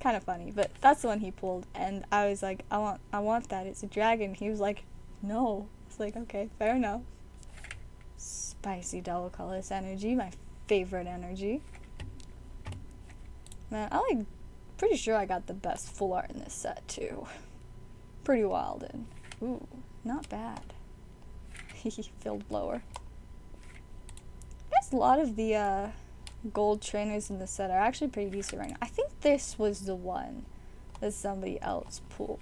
Kind of funny, but that's the one he pulled, and I was like, I want that. It's a dragon. He was like, no. It's like, okay, fair enough. Spicy double colorless energy, my favorite energy. Man, pretty sure I got the best full art in this set too. Pretty wild, and ooh, not bad. Filled blower. I guess a lot of the gold trainers in the set are actually pretty decent right now. I think this was the one that somebody else pulled.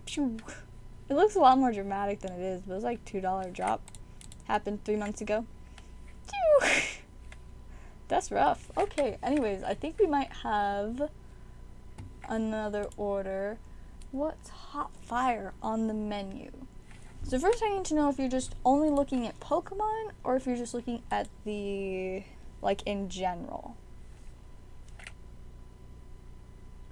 Pew. It looks a lot more dramatic than it is, but it was like $2 drop. Happened 3 months ago. Pew. That's rough. Okay, anyways, I think we might have another order. What's hot fire on the menu? So first I need to know if you're just only looking at Pokemon or if you're just looking at the, like, in general.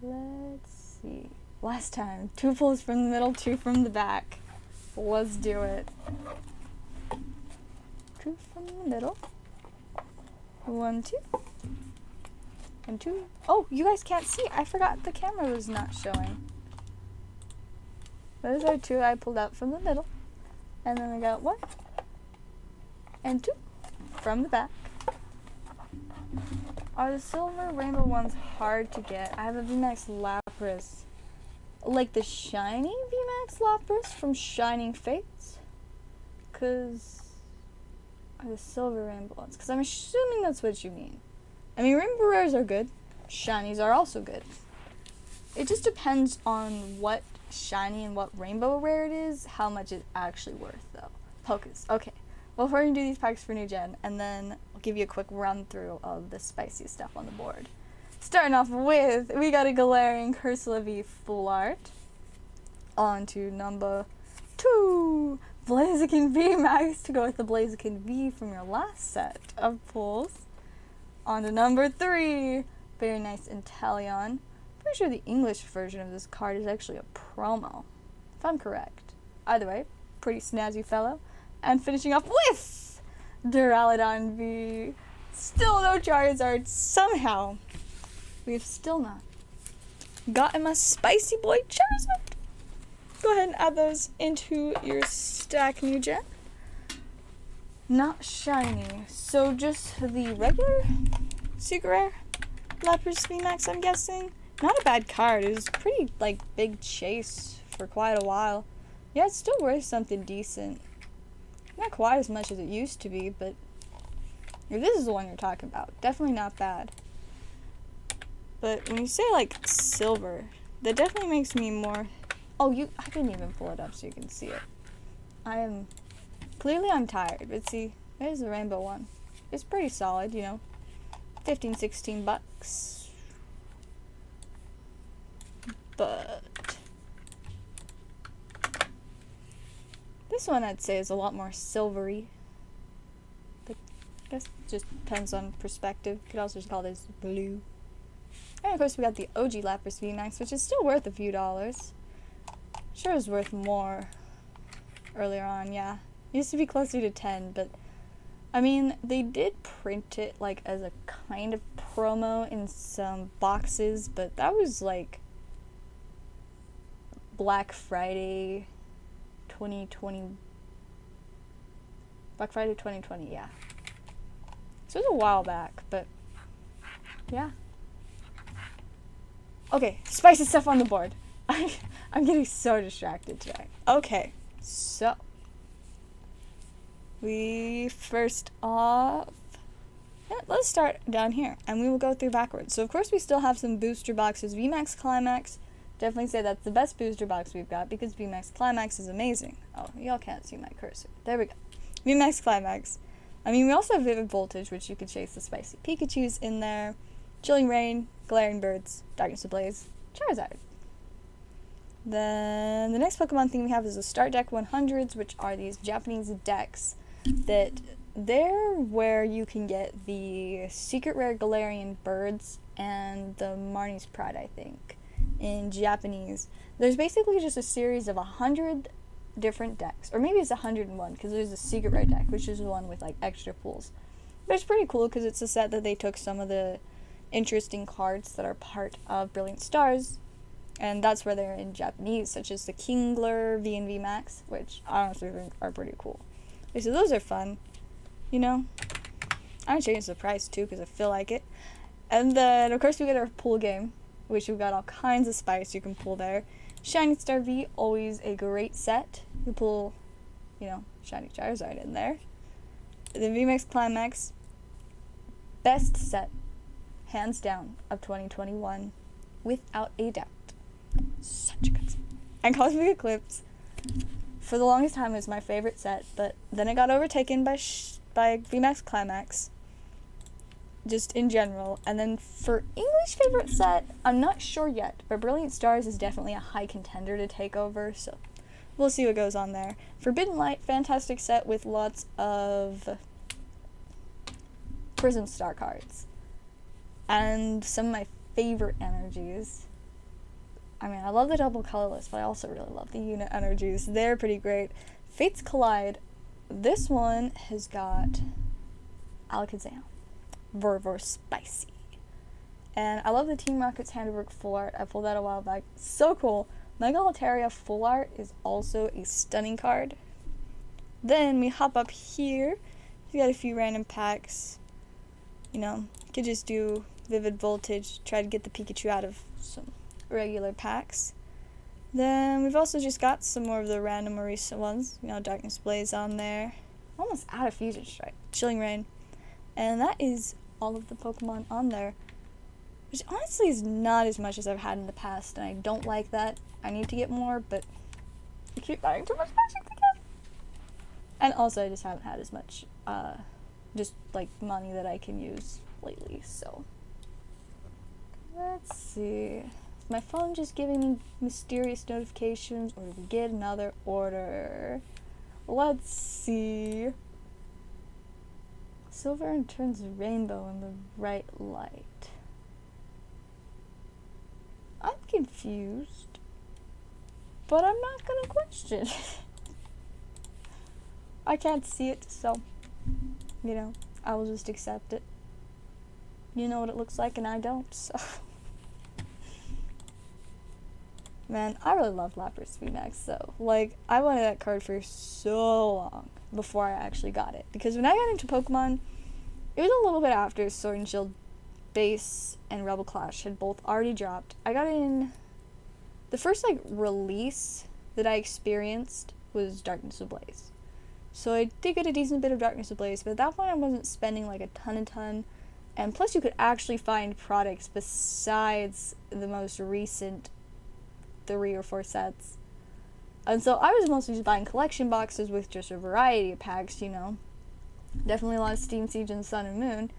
Let's see. Last time, 2 pulls from the middle, 2 from the back. Let's do it. 2 from the middle. 1, 2. And 2. Oh, you guys can't see. I forgot the camera was not showing. Those are 2 I pulled out from the middle. And then I got 1 and 2 from the back. Are the silver rainbow ones hard to get? I have a VMAX Lapras. Like the shiny VMAX Lapras from Shining Fates? Are the silver rainbow ones? Because I'm assuming that's what you mean. I mean, rainbow rares are good. Shinies are also good. It just depends on what shiny and what rainbow rare it is, how much it's actually worth, though. Focus. Okay. Well, we're going to do these packs for New Gen, and then I'll give you a quick run-through of the spiciest stuff on the board. Starting off with, we got a Galarian Cursola full art. On to number 2, Blaziken VMAX, to go with the Blaziken V from your last set of pulls. On to number 3, very nice Inteleon. Pretty sure the English version of this card is actually a promo, if I'm correct. Either way, pretty snazzy fellow. And finishing up with Duraludon V. Still no Charizard. Somehow, we've still not gotten my spicy boy Charizard. Go ahead and add those into your stack, new gen. Not shiny, so just the regular secret rare Lapras VMAX, I'm guessing. Not a bad card. It was pretty, like, big chase for quite a while. Yeah, it's still worth something decent. Not quite as much as it used to be, but if this is the one you're talking about, definitely not bad. But when you say, like, silver, that definitely makes me more... Oh, I didn't even pull it up so you can see it. Clearly I'm tired, but see, there's the rainbow one. It's pretty solid, you know. 15, 16 bucks. But this one I'd say is a lot more silvery. But I guess it just depends on perspective. Could also just call this blue. And of course we got the OG Lapras VMAX, which is still worth a few dollars. Sure is worth more earlier on, yeah. It used to be closer to 10, but I mean, they did print it like as a kind of promo in some boxes, but that was like Black Friday 2020. Black Friday 2020, yeah. So it was a while back, but yeah. Okay, spicy stuff on the board. I'm getting so distracted today. Okay, so we first off, let's start down here and we will go through backwards. So of course we still have some booster boxes. VMAX Climax, definitely say that's the best booster box we've got because VMAX Climax is amazing. Oh, y'all can't see my cursor. There we go. VMAX Climax. I mean, we also have Vivid Voltage, which you could chase the spicy Pikachus in there. Chilling Rain, Glaring Birds, Darkness Ablaze, Charizard. Then the next Pokemon thing we have is the Start Deck 100s, which are these Japanese decks that they're where you can get the Secret Rare Galarian Birds and the Marnie's Pride, I think, in Japanese. There's basically just a series of 100 different decks, or maybe it's 101 because there's a Secret Rare deck, which is the one with like extra pools. But it's pretty cool because it's a set that they took some of the interesting cards that are part of Brilliant Stars, and that's where they're in Japanese, such as the Kingler V and V Max, which I honestly think are pretty cool. Okay, so those are fun, you know. I'm gonna change the price too because I feel like it. And then of course we get our pool game, which we've got all kinds of spice you can pull there. Shiny Star V, always a great set. You pull, you know, Shiny Charizard in there. The VMAX Climax, best set, hands down, of 2021, without a doubt. Such a good set. And Cosmic Eclipse, for the longest time, was my favorite set, but then it got overtaken by VMAX Climax, just in general. And then for English favorite set, I'm not sure yet, but Brilliant Stars is definitely a high contender to take over, so we'll see what goes on there. Forbidden Light, fantastic set with lots of Prism Star cards. And some of my favorite energies. I mean, I love the double colorless, but I also really love the unit energies. They're pretty great. Fates Collide. This one has got Alakazam. Very spicy. And I love the Team Rocket's Handiwork Full Art. I pulled that a while back. So cool. Mega Altaria Full Art is also a stunning card. Then we hop up here. We got a few random packs. You know, could just do Vivid Voltage, try to get the Pikachu out of some regular packs. Then we've also just got some more of the random more recent ones. You know, Darkness Blaze on there. Almost out of Fusion Strike. Chilling Rain. And that is all of the Pokemon on there. Which honestly is not as much as I've had in the past, and I don't like that. I need to get more, but I keep buying too much magic to get. And also I just haven't had as much just like money that I can use lately, so let's see. Is my phone just giving me mysterious notifications, or did we get another order? Let's see. Silver turns rainbow in the right light. I'm confused, but I'm not gonna question it. I can't see it, so you know, I will just accept it. You know what it looks like and I don't, so. Man, I really love Lapras VMAX, so, like, I wanted that card for so long before I actually got it. Because when I got into Pokemon, it was a little bit after Sword and Shield Base and Rebel Clash had both already dropped. I got in... The first, like, release that I experienced was Darkness Ablaze. So I did get a decent bit of Darkness Ablaze, but at that point I wasn't spending, like, a ton. And plus you could actually find products besides the most recent 3 or 4 sets. And so I was mostly just buying collection boxes with just a variety of packs, you know. Definitely a lot of Steam Siege and Sun and Moon.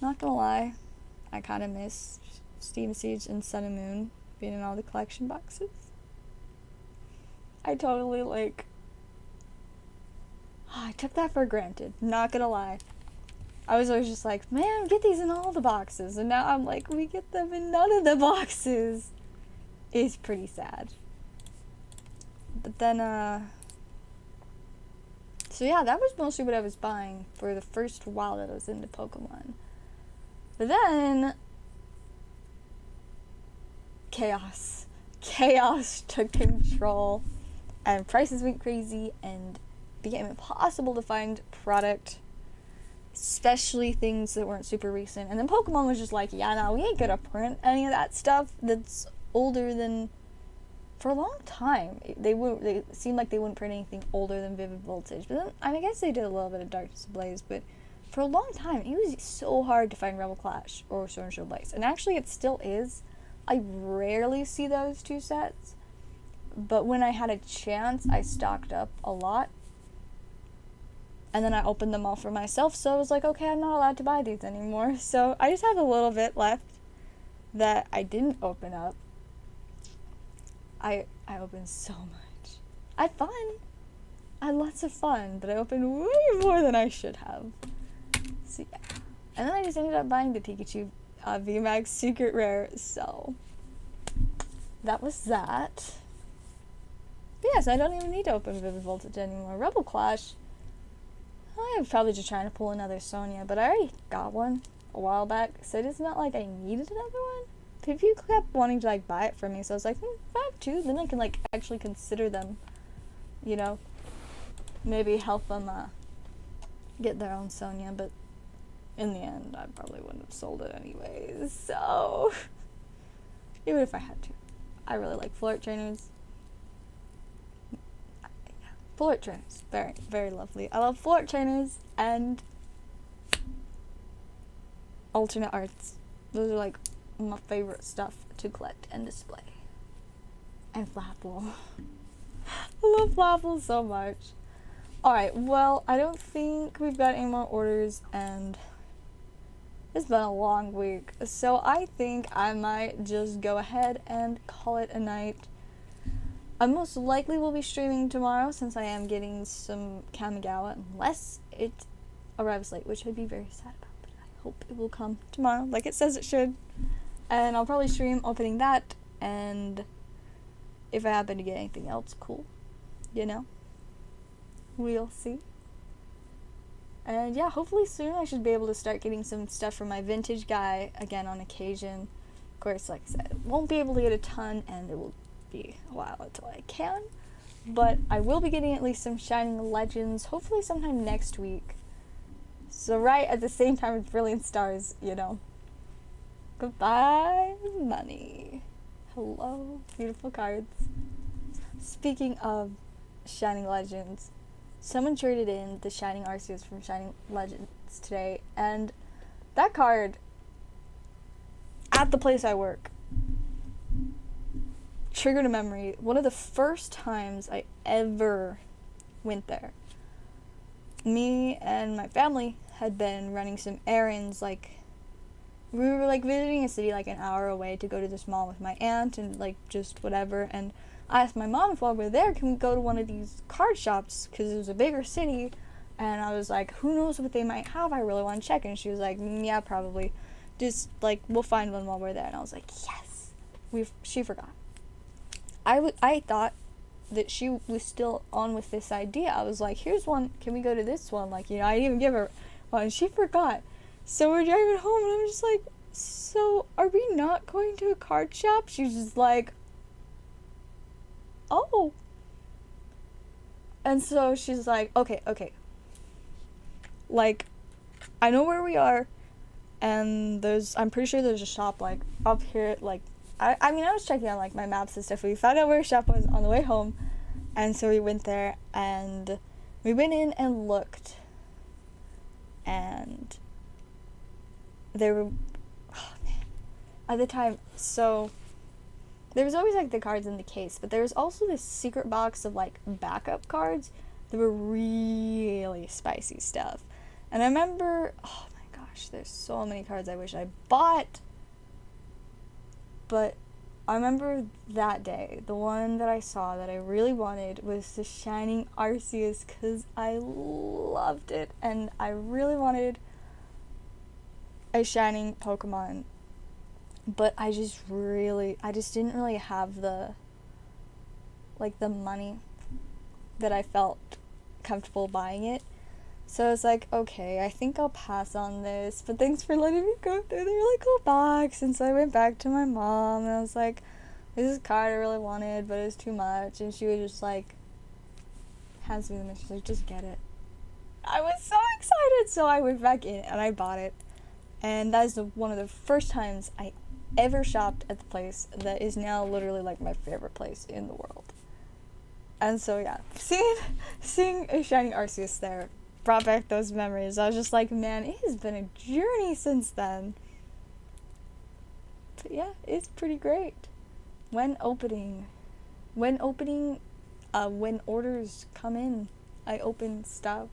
Not gonna lie, I kind of miss Steam Siege and Sun and Moon being in all the collection boxes. I totally, like... I took that for granted, not gonna lie. I was always just like, man, get these in all the boxes. And now I'm like, we get them in none of the boxes. It's pretty sad. But then, so yeah, that was mostly what I was buying for the first while that I was into Pokemon. But then, chaos. Chaos took control, and prices went crazy, and became impossible to find product, especially things that weren't super recent. And then Pokemon was just like, yeah, no, we ain't gonna print any of that stuff that's older than... For a long time, they seemed like they wouldn't print anything older than Vivid Voltage. But then, I guess they did a little bit of Darkness Ablaze, but for a long time, it was so hard to find Rebel Clash or Sword and Shield Blaze. And actually, it still is. I rarely see those 2 sets, but when I had a chance, I stocked up a lot. And then I opened them all for myself, so I was like, okay, I'm not allowed to buy these anymore. So I just have a little bit left that I didn't open up. I opened so much. I had fun. I had lots of fun, but I opened way more than I should have. So yeah. And then I just ended up buying the Pikachu VMAX Secret Rare, so that was that. But yes, I don't even need to open Vivid Voltage anymore. Rebel Clash, I'm probably just trying to pull another Sonya, but I already got one a while back, so it's not like I needed another one. People kept wanting to, like, buy it for me, so I was like, if I have 2, then I can, like, actually consider them, you know, maybe help them, get their own Sonya, but in the end, I probably wouldn't have sold it anyways, so, even if I had to. I really like Floor Trainers. Yeah, Floor Trainers, very, very lovely. I love Floor Trainers and alternate arts. Those are, like, my favorite stuff to collect and display. And Flapple. I love Flapple so much. Alright, well, I don't think we've got any more orders, and it's been a long week, so I think I might just go ahead and call it a night. I most likely will be streaming tomorrow, since I am getting some Kamigawa, unless it arrives late, which I'd be very sad about, but I hope it will come tomorrow, like it says it should. And I'll probably stream opening that, and if I happen to get anything else cool, you know, we'll see. And yeah, hopefully soon I should be able to start getting some stuff from my vintage guy again on occasion. Of course, like I said, won't be able to get a ton, and it will be a while until I can. But I will be getting at least some Shining Legends, hopefully sometime next week. So right at the same time as Brilliant Stars, you know. Goodbye, money. Hello, beautiful cards. Speaking of Shining Legends, someone traded in the Shining Arceus from Shining Legends today, and that card, at the place I work, triggered a memory. One of the first times I ever went there, me and my family had been running some errands, like, we were, like, visiting a city, like, an hour away to go to this mall with my aunt and, like, just whatever, and I asked my mom if while we're there, can we go to one of these card shops, because it was a bigger city, and I was like, who knows what they might have, I really want to check, and she was like, yeah, probably, just, like, we'll find one while we're there, and I was like, yes, she forgot. I thought that she was still on with this idea. I was like, here's one, can we go to this one, like, you know, I didn't even give her and she forgot. So we're driving home, and I'm just like, so are we not going to a card shop? She's just like, oh. And so she's like, okay. Like, I know where we are, and I'm pretty sure there's a shop, like, up here, like, I mean, I was checking on, like, my maps and stuff. We found out where a shop was on the way home, and so we went there, and we went in and looked, and there were, oh man, at the time, so there was always, like, the cards in the case, but there was also this secret box of, like, backup cards that were really spicy stuff. And I remember, oh my gosh, there's so many cards I wish I bought, but I remember that day, the one that I saw that I really wanted was the Shining Arceus, because I loved it, and I really wanted a Shining Pokemon, but I just didn't really have the money that I felt comfortable buying it. So I was like, okay, I think I'll pass on this, but thanks for letting me go through the really cool box. And so I went back to my mom, and I was like, this is a card I really wanted, but it's too much. And she was just like, hands me the message, like, just get it. I was so excited, so I went back in, and I bought it. And that is one of the first times I ever shopped at the place that is now literally, like, my favorite place in the world. And so, yeah, seeing a Shining Arceus there brought back those memories. I was just like, man, it has been a journey since then. But yeah, it's pretty great. When orders come in, I open stuff.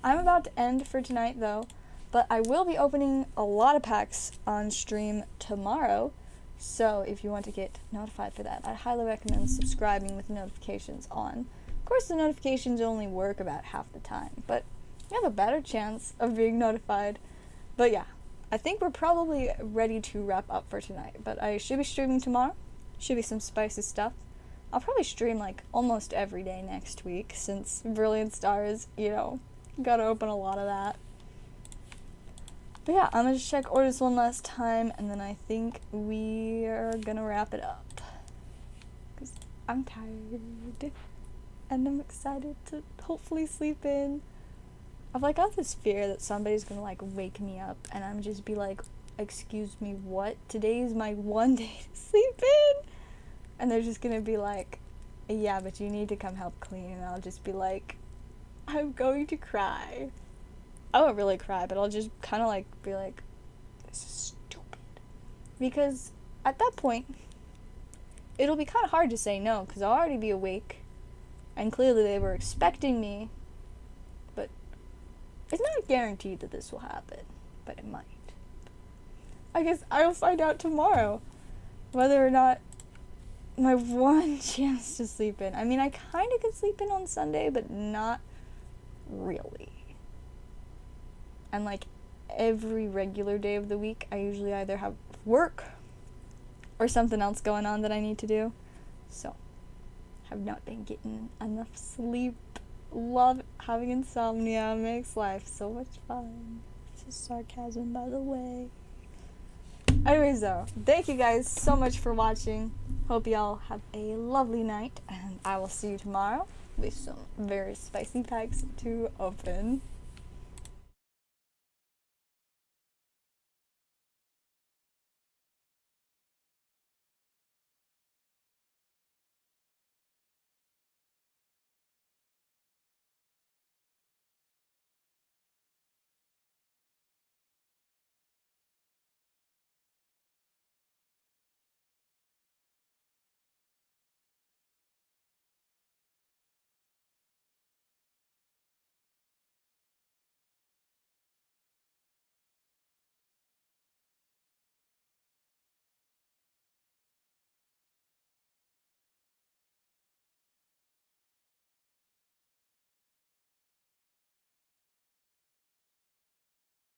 I'm about to end for tonight, though, but I will be opening a lot of packs on stream tomorrow. So if you want to get notified for that, I highly recommend subscribing with notifications on. Of course, the notifications only work about half the time, but you have a better chance of being notified. But yeah, I think we're probably ready to wrap up for tonight, but I should be streaming tomorrow. Should be some spicy stuff. I'll probably stream like almost every day next week, since Brilliant Stars, gotta open a lot of that. But yeah, I'm gonna just check orders one last time, and then I think we are gonna wrap it up. Because I'm tired, and I'm excited to hopefully sleep in. I've like got this fear that somebody's gonna like wake me up, and I'm just be like, excuse me, what? Today is my one day to sleep in? And they're just gonna be like, yeah, but you need to come help clean. And I'll just be like, I'm going to cry. I won't really cry, but I'll just kind of like be like, this is stupid. Because at that point, it'll be kind of hard to say no, because I'll already be awake. And clearly they were expecting me. But it's not guaranteed that this will happen. But it might. I guess I'll find out tomorrow whether or not my one chance to sleep in. I mean, I kind of can sleep in on Sunday, but not really. And like every regular day of the week, I usually either have work or something else going on that I need to do. So, have not been getting enough sleep. Love having insomnia. Makes life so much fun. This is sarcasm, by the way. Anyways, though, thank you guys so much for watching. Hope y'all have a lovely night, and I will see you tomorrow with some very spicy packs to open.